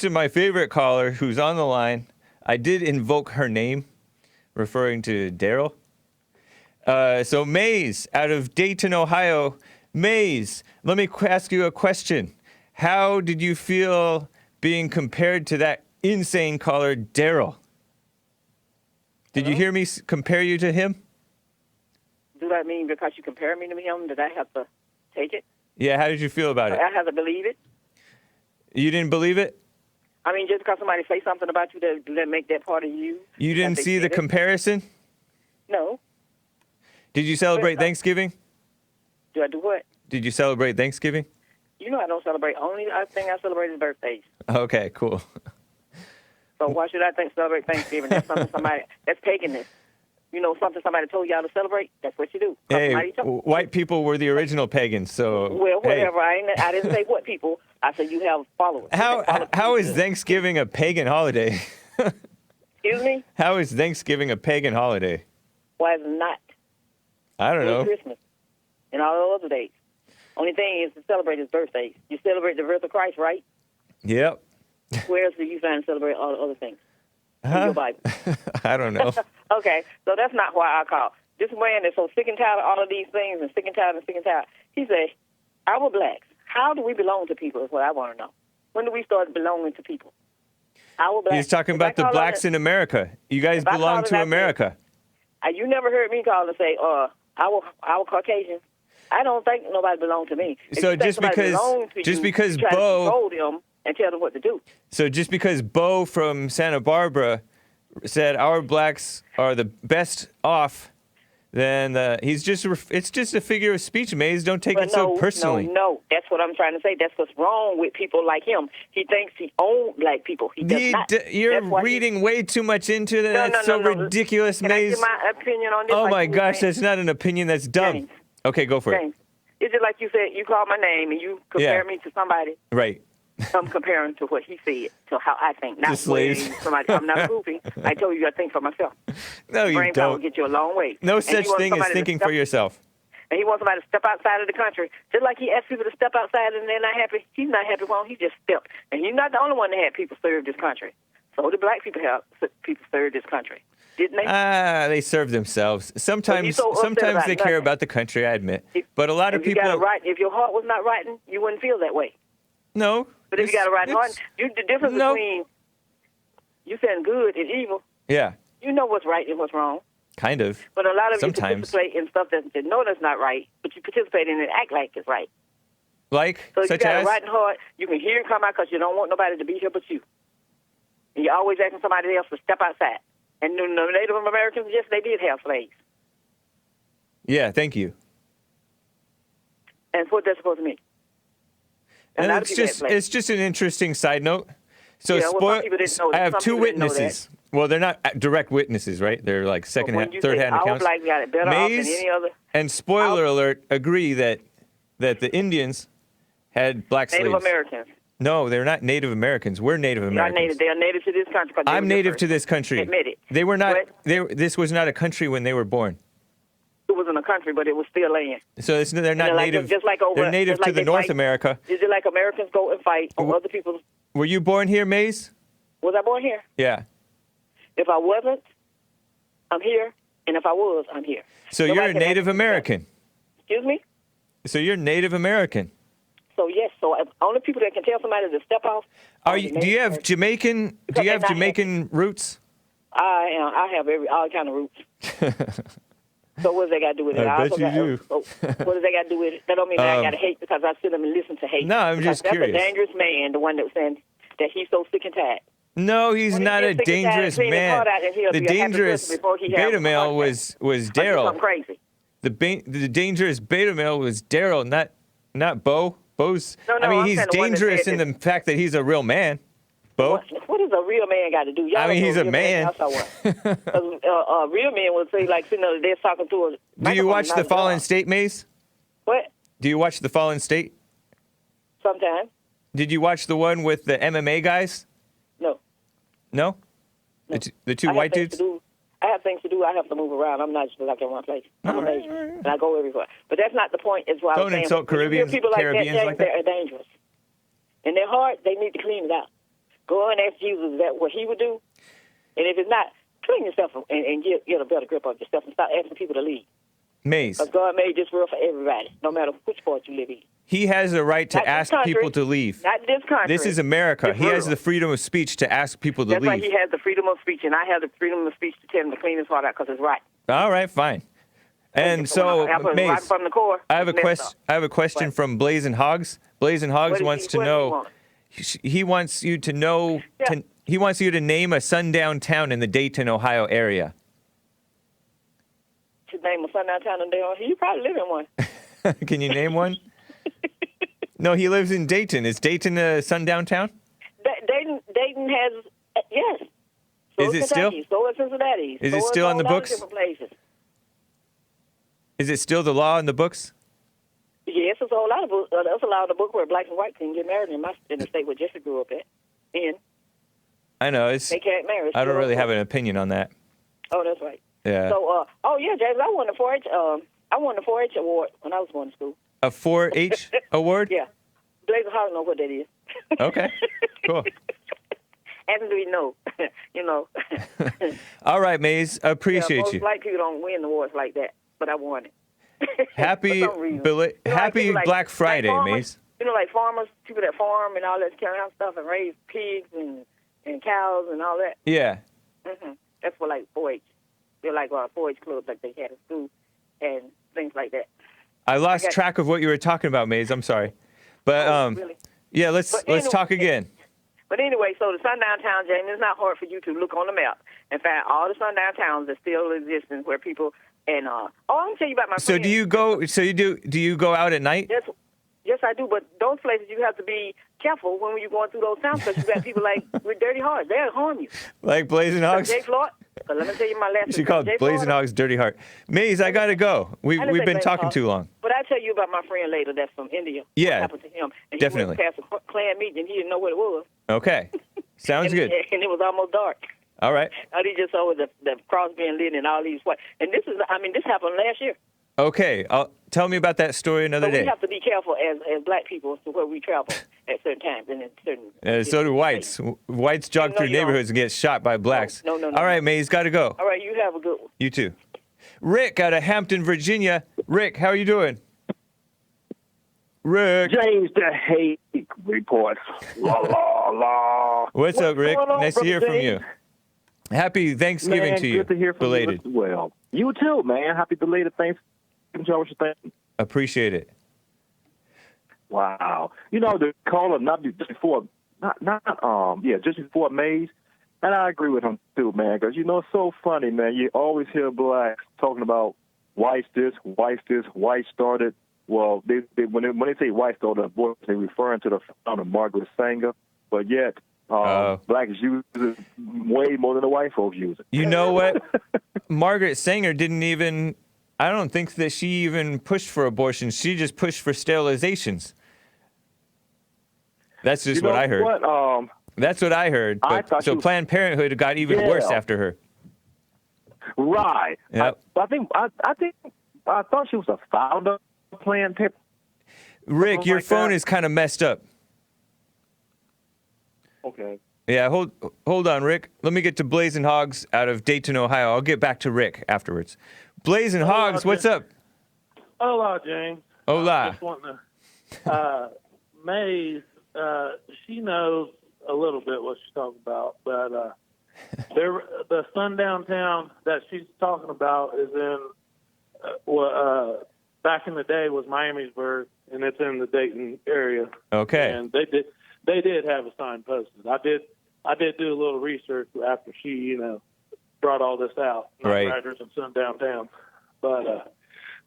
my favorite caller who's on the line. I did invoke her name, referring to Darryl. So Maze out of Dayton, Ohio. Maze, let me ask you a question. How did you feel being compared to that insane caller, Darrell? Did you hear me compare you to him? Do that mean because you compare me to him, did I have to take it? Yeah, how did you feel about it? I have to believe it. You didn't believe it? I mean, just because somebody say something about you, that make that part of you. You didn't see the comparison? No. Did you celebrate Thanksgiving? Do I do what? Did you celebrate Thanksgiving? I don't celebrate. Only thing I celebrate is birthdays. Okay, cool. So why should I celebrate Thanksgiving? That's something that's paganism. Something somebody told y'all to celebrate, that's what you do. Hey, white people were the original pagans, so... Well, whatever. Hey. I didn't say what people. I said you have followers. How is Thanksgiving a pagan holiday? Excuse me? How is Thanksgiving a pagan holiday? Why is it not? I don't know. Christmas and all the other days. Only thing is to celebrate his birthday. You celebrate the birth of Christ, right? Yep. Where else do you find celebrate all the other things? In your Bible. I don't know. Okay, so that's not why I call. This man is so sick and tired of all of these things and sick and tired. He said, our blacks, how do we belong to people is what I want to know. When do we start belonging to people? Our blacks. He's talking about the blacks in America. You guys belong to America. You never heard me call and say, our Caucasians. I don't think nobody belongs to me. So just because Beau and tell them what to do. So just because Beau from Santa Barbara said our blacks are the best off, then it's just a figure of speech, Maze. Don't take it so personally. No. That's what I'm trying to say. That's what's wrong with people like him. He thinks he owns black people. He does not. You're reading way too much into that. That's so ridiculous, Can Maze. I give my opinion on this? Oh, my gosh, that's not an opinion. That's dumb. James. Okay, go for James. It's just like you said, you called my name and you compare me to somebody. it. Right. I'm comparing to what he said, to how I think. Not slaves. Somebody. I'm not goofy. I told you I think for myself. No, you Brain power will don't. get you a long way. No And such he wants thing as somebody to thinking step- for yourself. And he wants somebody to step outside of the country. Just like he asked people to step outside and they're not happy. He's not happy. Well, he just stepped. And he's not the only one that had people serve this country. So the black people have people serve this country. Didn't they? They serve themselves. Sometimes so upset they about care nothing. about the country, I admit. But a lot of people... If your heart was not right, you wouldn't feel that way. No. But if you got a right heart, the difference between you saying good and evil, Yeah, you know what's right and what's wrong. kind of. But a lot of Sometimes. you participate in stuff that know that's not right, but you participate in it and act like it's right. Like, So if you such got as? a right heart, you can hear it come out because you don't want nobody to be here but you. And you're always asking somebody else to step outside. And the Native Americans, yes, they did have slaves. Yeah, thank you. And what that's supposed to mean? And a lot of people had slaves. it's just an interesting side note. So Yeah, well, some people didn't know that. I have Some two people didn't know that. witnesses. Well, they're not direct witnesses, right? They're like When you third-hand say our accounts. black got it better off than Maze any other and spoiler alert agree that the Indians had black Native slaves. Americans. No, they're not Native Americans. We're Native They are Americans. native. They are native to this country. 'cause they I'm were native different. to this country. Admit it. They were not. What? This was not a country when they were born. It wasn't a country, but it was still land. So they're not like- native. just like over- they're native just like to the they North fight. America. Is it like Americans go and fight on other people's? Were you born here, Maze? Was I born here? Yeah. If I wasn't, I'm here. And if I was, I'm here. So Nobody you're a can Native ask me that. American. Excuse me? So you're Native American. So, yes. So, only people that can tell somebody to step off. Do you have Jamaican? Do Because you have they're not Jamaican roots? I have all kind of roots. So what does that got to do with it? I bet also you got, do. so what does that got to do with it? That don't mean that I got to hate because I sit them and listen to hate. No, I'm Because just that's curious. a dangerous man, the one that was saying that he's so sick and tired. No, he's When he not a gets sick and tired, dangerous clean his man. heart out and he'll The be a happy dangerous person before he has beta a male heart attack. was Or do something Darrell. crazy. The dangerous beta male was Darrell, not Beau. Beau's. No, I mean, I'm he's saying the one that dangerous said in the fact that he's a real man. Beau. What does a real man got to do? Y'all I mean, know he's a a real man. Y'all saw one. 'Cause, a real man would say, like, sitting over there talking to a Do you microphone, watch not The a Fallen dog. State, Maze? What? Do you watch The Fallen State? Sometimes. Did you watch the one with the MMA guys? No. No? No. The two I have white things dudes? to do. I have things to do. I have to move around. I'm not just like in one place. I'm All right, amazing. all right. And I go everywhere. But that's not the point. Is why I was Don't saying, insult when you hear Caribbeans- people like Caribbeans that, like that. they're dangerous. In their heart, they need to clean it out. Go and ask Jesus is that what he would do. And if it's not, clean yourself and get a better grip of yourself and stop asking people to leave. Maze. Because God made this world for everybody, no matter which part you live in. He has a right to Not this ask country. people to leave. Not this country. This is America. This He has world. the freedom of speech to ask people to That's why leave. he has the freedom of speech, and I have the freedom of speech to tell him to clean his heart out because it's right. All right, fine. And so, I put it right Maze, from the core. I have a it's messed question. up. I have a question What? from Blazing Hawgs. Blazing Hawgs What is wants he- to what does he know. want? He wants you to know. Yeah. He wants you to name a sundown town in the Dayton, Ohio area. His name was sundown town in Dayton. You probably live in one. Can you name one? No, he lives in Dayton. Is Dayton a sundown town? Dayton has yes. So Is it still? Kentucky, so is Cincinnati. Is so it still a on the lot of books? different places. Is it still the law in the books? Yes, it's a whole lot of books. There's a lot of the book where blacks and whites can get married in the state where Jesse grew up at. And I know. It's. they can't marry. I don't Still really a- have an opinion on that. Oh, that's right. Yeah. So, James, I won the 4-H. I won the 4-H award when I was going to school. A 4-H award? Yeah. Blazer Hawks know what that is. Okay. Cool. And we know, you know. All right, Maze. I appreciate most you. black people don't win awards like that, but I won it. Happy For some reason. Billet. You know, like Happy people like- Black Friday, like farmers, Maze. You know, like farmers, people that farm and all that carry out stuff and raise pigs and cows and all that. Yeah. That's for like 4-H. They're like 4-H clubs like they had at school and things like that. I lost Okay. track of what you were talking about, Maze. I'm sorry. But Really? yeah, let's But anyway- talk again. But anyway, so the sundown town, James, it's not hard for you to look on the map and find all the sundown towns that still exist and where people and I'm gonna tell you about my So friend. do you go? So do you go out at night? Yes, I do. But those places you have to be careful when you're going through those towns because you got people like with dirty hearts. They'll harm you. Like Blazing Hogs. Jay Floyd. But let me tell you my last. She called Blazing Hogs Dirty Heart. Maze, I gotta go. We've been talking too long. But I'll tell you about my friend later. That's from India. Yeah, what happened to him? And definitely. He went past a Klan meeting and he didn't know what it was. Okay, sounds good. And it was almost dark. All right. And he just saw the cross being lit and all these white. And this happened last year. Okay, tell me about that story another day. We have to be careful as black people as to where we travel at certain times and in certain. So do whites. Whites jog through neighborhoods and get shot by blacks. No. All right, Maze, got to go. All right, you have a good one. You too. Rick out of Hampton, Virginia. Rick, how are you doing? Rick. James the Hake report. La, la, la. What's up, Rick? going on, Nice to hear from James? you. Happy Thanksgiving Man, to you. good to hear from belated. you as well. You too, man. Happy belated Thanksgiving. Enjoy what you're thinking. Appreciate it. Wow. You know, the caller just before Mays, and I agree with him too, man, because, it's so funny, man. You always hear blacks talking about whites this, white started. Well, when they say white started, of course, they're referring to the founder, Margaret Sanger, but yet blacks use it way more than the white folks use it. You know what? Margaret Sanger I don't think that she even pushed for abortion. She just pushed for sterilizations. That's just what I heard. That's what I heard. But, so Planned Parenthood got even worse after her. Right. Yep. I thought she was a founder of Planned Parenthood. Rick, your phone is kind of messed up. Okay. Yeah, hold on, Rick. Let me get to Blazing Hogs out of Dayton, Ohio. I'll get back to Rick afterwards. Blazing Hogs, what's up? Hola, James. Hola. Just wanting to, Maze, she knows a little bit what she's talking about, but the sundown town that she's talking about is in, back in the day was Miamisburg, and it's in the Dayton area. Okay. And they did have a sign posted. I did do a little research after she, brought all this out. Right. Riders and sundown towns. But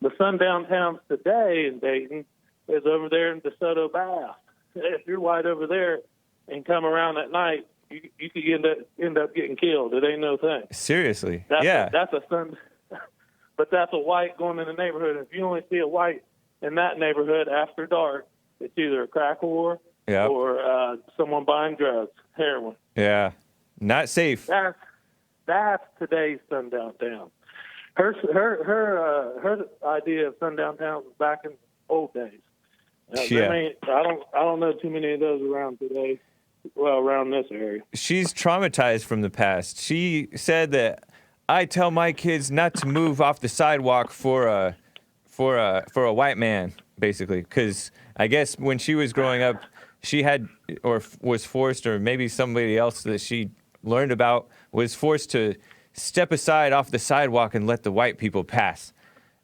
the sundown towns today in Dayton is over there in DeSoto Bath. If you're white over there and come around at night, you could end up getting killed. It ain't no thing. Seriously? That's but that's a white going in the neighborhood. If you only see a white in that neighborhood after dark, it's either a crack whore or someone buying drugs, heroin. Yeah. Not safe. That's today's sundown town. Her idea of sundown towns was back in the old days. I don't know too many of those around today. Well, around this area. She's traumatized from the past. She said that I tell my kids not to move off the sidewalk for a white man, basically, because I guess when she was growing up, she had or was forced, or maybe somebody else that she learned about was forced to step aside off the sidewalk and let the white people pass.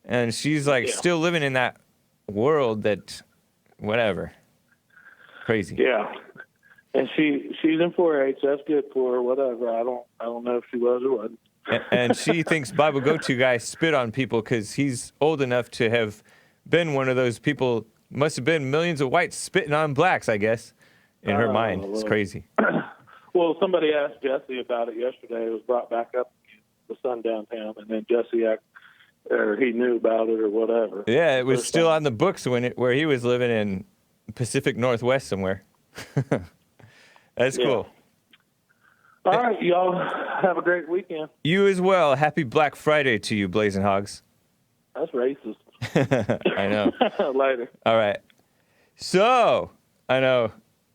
And she's still living in that world that, whatever. Crazy. Yeah. And she's in 4-H. That's good for her. Whatever. I don't know if she was or wasn't. And she thinks Bible Go-To guy spit on people because he's old enough to have been one of those people. Must have been millions of whites spitting on blacks, I guess, in her mind. It's crazy. Well, somebody asked Jesse about it yesterday. It was brought back up the sundown town, and then Jesse he knew about it or whatever. Yeah, it was still on the books where he was living in Pacific Northwest somewhere. That's cool. All right, y'all have a great weekend. You as well. Happy Black Friday to you, Blazing Hogs. That's racist. I know. Later. All right. So, I know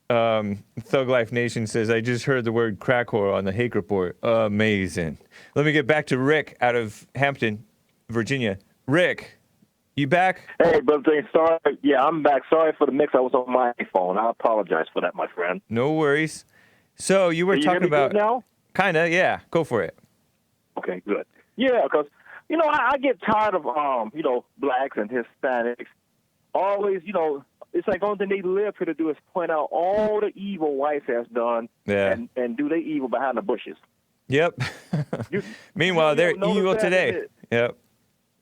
Thug Life Nation says, I just heard the word crack whore on the Hake report. Amazing. Let me get back to Rick out of Hampton, Virginia. Rick, you back? Hey, brother, sorry. Yeah, I'm back. Sorry for the mix. I was on my phone. I apologize for that, my friend. No worries. So you were talking about now? Kind of, yeah. Go for it. Okay, good. Yeah, because I get tired of blacks and Hispanics always, it's like only thing they live here to do is point out all the evil whites has done and do they evil behind the bushes. Yep. Meanwhile, they're evil today. Yep.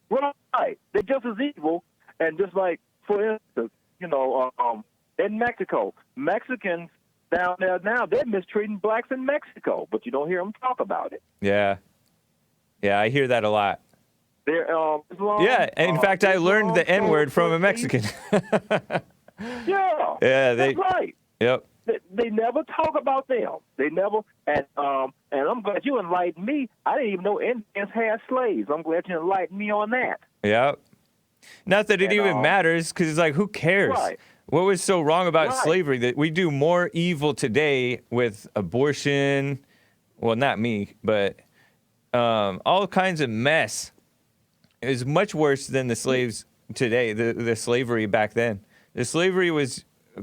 Right. They're just as evil. And just like, for instance, in Mexico, Mexicans down there now, they're mistreating blacks in Mexico, but you don't hear them talk about it. Yeah. Yeah, I hear that a lot. They're, in fact, I learned the N-word from a Mexican. Yeah. Yeah, that's right. Yep. They never talk about them. They never, and I'm glad you enlightened me. I didn't even know Indians had slaves. I'm glad you enlightened me on that. Yep. Not that it even matters, because it's like, who cares? Right. What was so wrong about slavery that we do more evil today with abortion? Well, not me, but all kinds of mess is much worse than the slaves today, the slavery back then. The slavery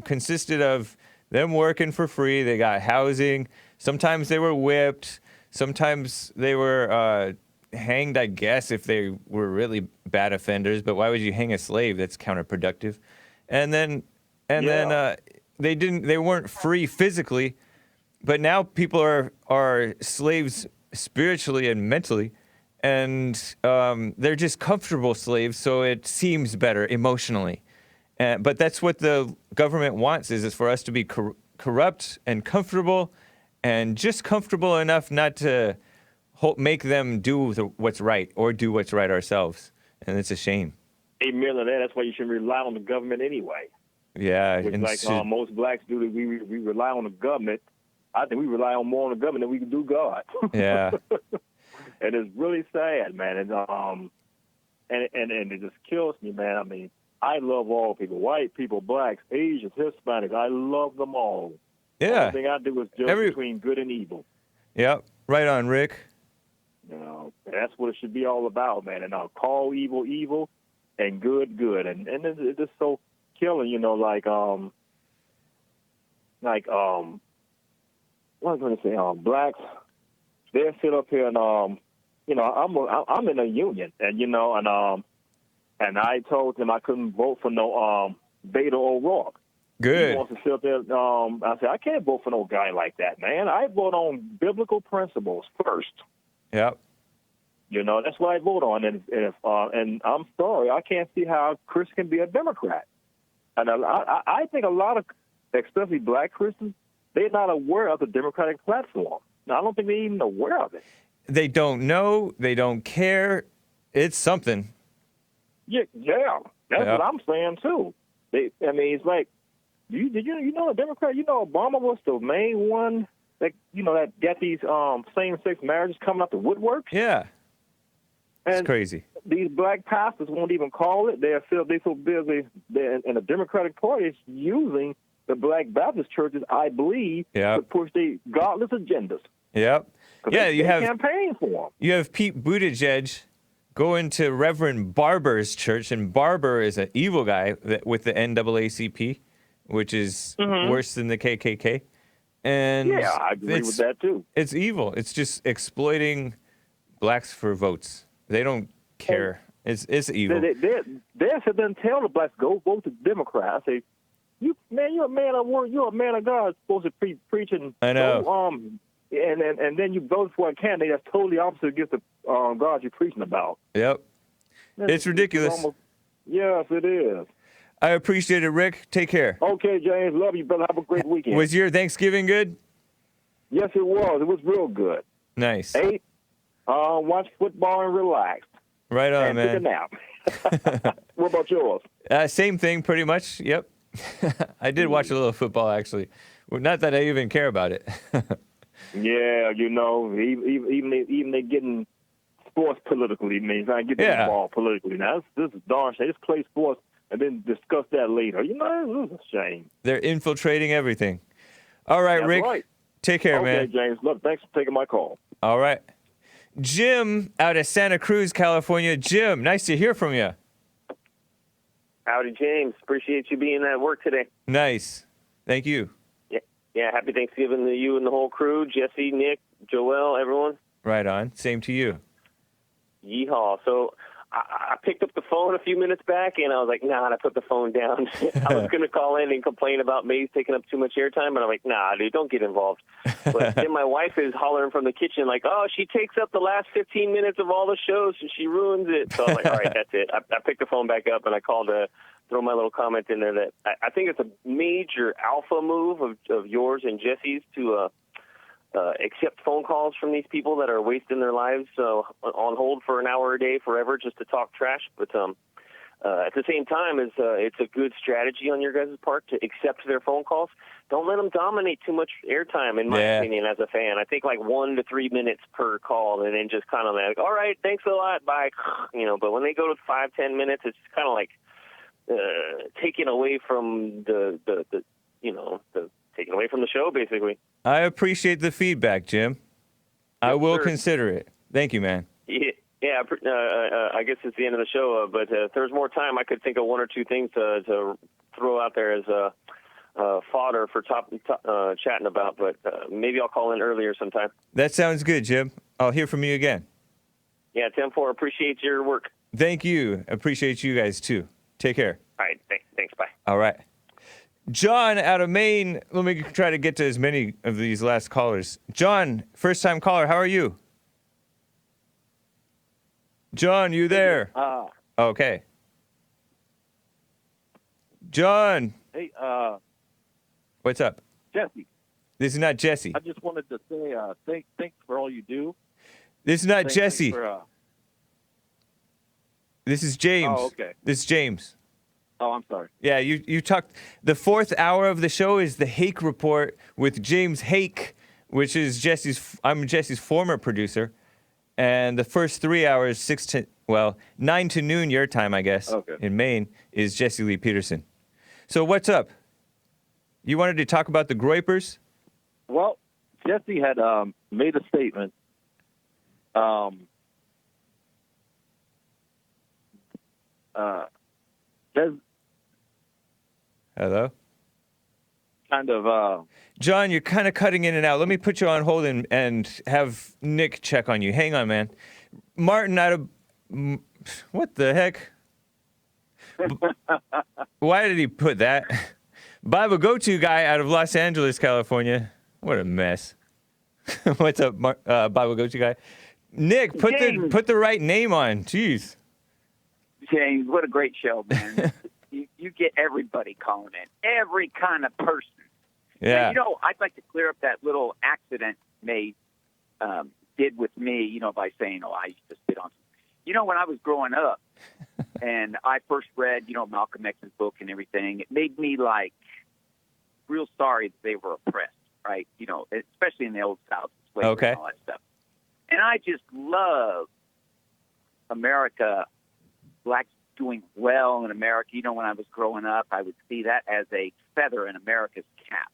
consisted of them working for free. They got housing. Sometimes they were whipped. Sometimes they were hanged, I guess, if they were really bad offenders. But why would you hang a slave? That's counterproductive. And then they weren't free physically, but now people are slaves spiritually and mentally, and they're just comfortable slaves, so it seems better emotionally. But that's what the government wants, is for us to be corrupt and comfortable, and just comfortable enough not to make them do what's right or do what's right ourselves. And it's a shame. Amen to that. That's why you shouldn't rely on the government anyway. Yeah. Which, like most blacks do, we rely on the government. I think we rely more on the government than we can do God. Yeah. And it's really sad, man. And it just kills me, man. I mean, I love all people, white people, blacks, Asians, Hispanics. I love them all. Yeah. The only thing I do is judge between good and evil. Yep. Right on, Rick. That's what it should be all about, man. And I'll call evil evil and good good. And it's just so killing, what was I going to say? Blacks, they sit up here and I'm in a union, and I told them I couldn't vote for no Beto O'Rourke. Good. He wants to sit up there. I said, I can't vote for no guy like that, man. I vote on biblical principles first. Yep. That's what I vote on. And I'm sorry, I can't see how Chris can be a Democrat. And I think a lot of, especially black Christians, they're not aware of the Democratic platform. Now, I don't think they're even aware of it. They don't know. They don't care. It's something. Yeah. That's what I'm saying, too. It's like, did you know a Democrat, Obama was the main one that got these same-sex marriages coming out the woodwork? Yeah. And it's crazy. These black pastors won't even call it. They're so busy. And the Democratic Party is using the black Baptist churches, I believe, to push their godless agendas. Yep. Yeah, you have campaign for them. You have Pete Buttigieg going to Reverend Barber's church, and Barber is an evil guy with the NAACP, which is worse than the KKK. And I agree with that too. It's evil. It's just exploiting blacks for votes. They don't care. It's evil. They sit there and tell the blacks, go vote the Democrat. I say, you're a man of word. You're a man of God. Supposed to be preaching. I know. And then you vote for a candidate that's totally opposite against the God you're preaching about. Yep. It's ridiculous. Yes, it is. I appreciate it, Rick. Take care. Okay, James. Love you, brother. Have a great weekend. Was your Thanksgiving good? Yes, it was. It was real good. Nice. Ate, watched football, and relaxed. Right on, and man. Took a nap. What about yours? Same thing, pretty much. Yep. I did watch a little football, actually. Well, not that I even care about it. Yeah, even they getting sports politically means I get involved politically. Now this is darn shame. Just play sports and then discuss that later. This is a shame. They're infiltrating everything. All right, That's Rick. Right. Take care, man. Okay, James. Look, thanks for taking my call. All right. Jim out of Santa Cruz, California. Jim, nice to hear from you. Howdy, James. Appreciate you being at work today. Nice. Thank you. Yeah, happy Thanksgiving to you and the whole crew, Jesse, Nick, Joel, everyone. Right on. Same to you. Yeehaw. So I picked up the phone a few minutes back, and I was like, nah, and I put the phone down. I was going to call in and complain about Maze taking up too much airtime, but I'm like, nah, dude, don't get involved. But then my wife is hollering from the kitchen like, oh, she takes up the last 15 minutes of all the shows, and she ruins it. So I was like, all right, that's it. I picked the phone back up, and I called to throw my little comment in there that I think it's a major alpha move of yours and Jesse's to accept phone calls from these people that are wasting their lives on hold for an hour a day forever just to talk trash. But at the same time, it's a good strategy on your guys' part to accept their phone calls. Don't let them dominate too much airtime, in my opinion, as a fan. I think like 1 to 3 minutes per call, and then just kind of like, all right, thanks a lot, bye. But when they go to 5-10 minutes, it's kind of like taken away from the taken away from the show, basically. I appreciate the feedback, Jim. I will consider it. Thank you, man. Yeah. I guess it's the end of the show, but if there's more time, I could think of 1 or 2 things to throw out there as fodder for chatting about, but maybe I'll call in earlier sometime. That sounds good, Jim. I'll hear from you again. Yeah, 10-4. Appreciate your work. Thank you. Appreciate you guys, too. Take care. All right. Thanks. Bye. All right. John out of Maine. Let me try to get to as many of these last callers. John, first-time caller. How are you? John, you there? Okay. John. Hey, what's up? Jesse. This is not Jesse. I just wanted to say thanks for all you do. This is not Jesse. This is James. Oh, okay. This is James. Oh, I'm sorry. Yeah, you talked. The 4th hour of the show is the Hake Report with James Hake, which is I'm Jesse's former producer. And the first 3 hours, 9 to noon your time, I guess, in Maine, is Jesse Lee Peterson. So what's up? You wanted to talk about the Groypers? Well, Jesse had made a statement. Hello? Kind of... John, you're kind of cutting in and out. Let me put you on hold and have Nick check on you. Hang on, man. Martin out of... What the heck? Why did he put that? Bible go-to guy out of Los Angeles, California. What a mess. What's up, Bible go-to guy? Nick, put the right name on. Jeez. James, what a great show, man. you get everybody calling in. Every kind of person. Yeah. Now, I'd like to clear up that little accident May did with me, by saying, I used to spit on. When I was growing up and I first read, Malcolm X's book and everything, it made me, real sorry that they were oppressed, right? Especially in the old South, slavery and all that stuff. And I just love America, blacks doing well in America. When I was growing up, I would see that as a feather in America's cap.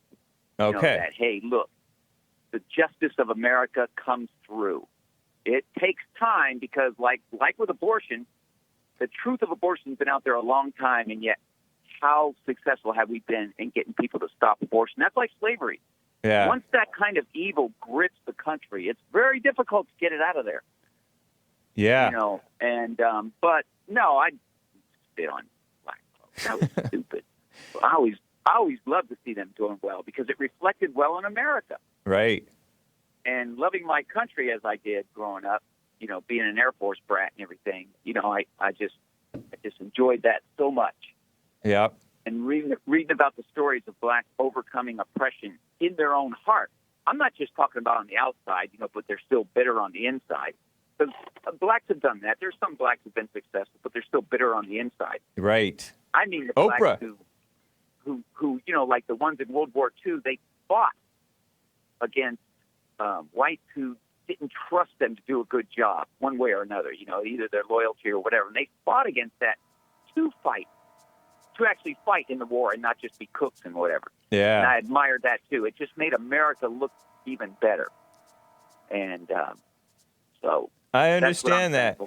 That, hey, look, the justice of America comes through. It takes time because, like with abortion, the truth of abortion has been out there a long time, and yet how successful have we been in getting people to stop abortion? That's like slavery. Yeah. Once that kind of evil grips the country, it's very difficult to get it out of there. Yeah. But no, I spit on black folks. That was stupid. I always loved to see them doing well because it reflected well on America. Right. And loving my country as I did growing up, being an Air Force brat and everything, I just enjoyed that so much. Yeah. And reading about the stories of blacks overcoming oppression in their own heart. I'm not just talking about on the outside, but they're still bitter on the inside. Because blacks have done that. There's some blacks who've been successful, but they're still bitter on the inside. Right. I mean the Oprah. blacks who like the ones in World War II, they fought against whites who didn't trust them to do a good job one way or another, either their loyalty or whatever. And they fought against that to actually fight in the war and not just be cooks and whatever. Yeah. And I admired that too. It just made America look even better. And so I understand that.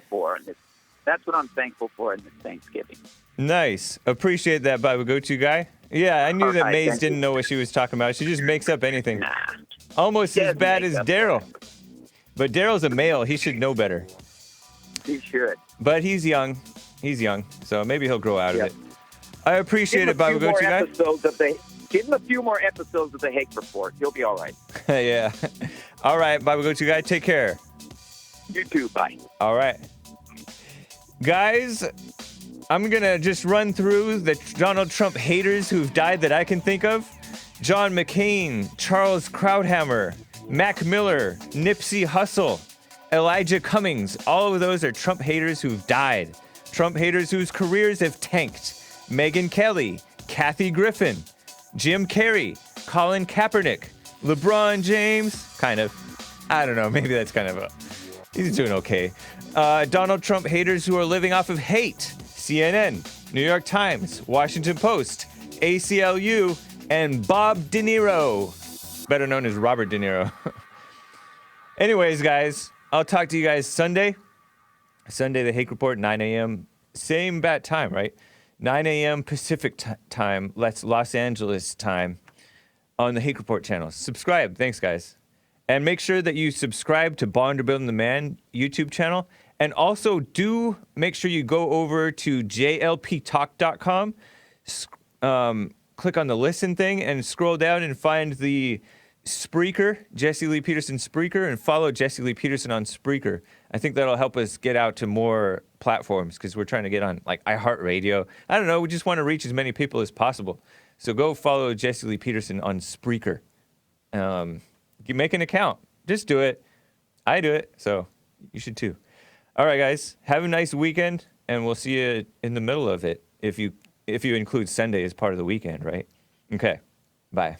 That's what I'm thankful for in this Thanksgiving. Nice. Appreciate that, Bible go-to guy. Yeah, I knew that Maze didn't know what she was talking about. She just makes up anything. Nah. Almost as bad as Darryl. But Darryl's a male. He should know better. He should. But he's young. He's young, so maybe he'll grow out of it. I appreciate it, Give him Bible Gochi guy. Give him a few more episodes of the Hake Report. He'll be all right. Yeah. All right, Bible Gochi guy, take care. You too. Bye. All right. Guys, I'm going to just run through the Donald Trump haters who've died that I can think of. John McCain, Charles Krauthammer, Mac Miller, Nipsey Hussle, Elijah Cummings. All of those are Trump haters who've died. Trump haters whose careers have tanked. Megyn Kelly, Kathy Griffin, Jim Carrey, Colin Kaepernick, LeBron James, kind of. I don't know, maybe that's kind of he's doing okay. Donald Trump haters who are living off of hate. CNN, New York Times, Washington Post, ACLU, and Bob De Niro, better known as Robert De Niro. Anyways, guys, I'll talk to you guys Sunday. Sunday, the Hake Report, 9 a.m. Same bat time, right? 9 a.m. Pacific time. That's Los Angeles time on the Hake Report channel. Subscribe. Thanks, guys. And make sure that you subscribe to Bonder Building the Man YouTube channel. And also do make sure you go over to jlptalk.com. Click on the listen thing and scroll down and find the Spreaker, Jesse Lee Peterson Spreaker, and follow Jesse Lee Peterson on Spreaker. I think that'll help us get out to more platforms because we're trying to get on like iHeartRadio. I don't know. We just want to reach as many people as possible. So go follow Jesse Lee Peterson on Spreaker. You make an account. Just do it. I do it. So you should too. All right, guys. Have a nice weekend, and we'll see you in the middle of it if you include Sunday as part of the weekend, right? Okay. Bye.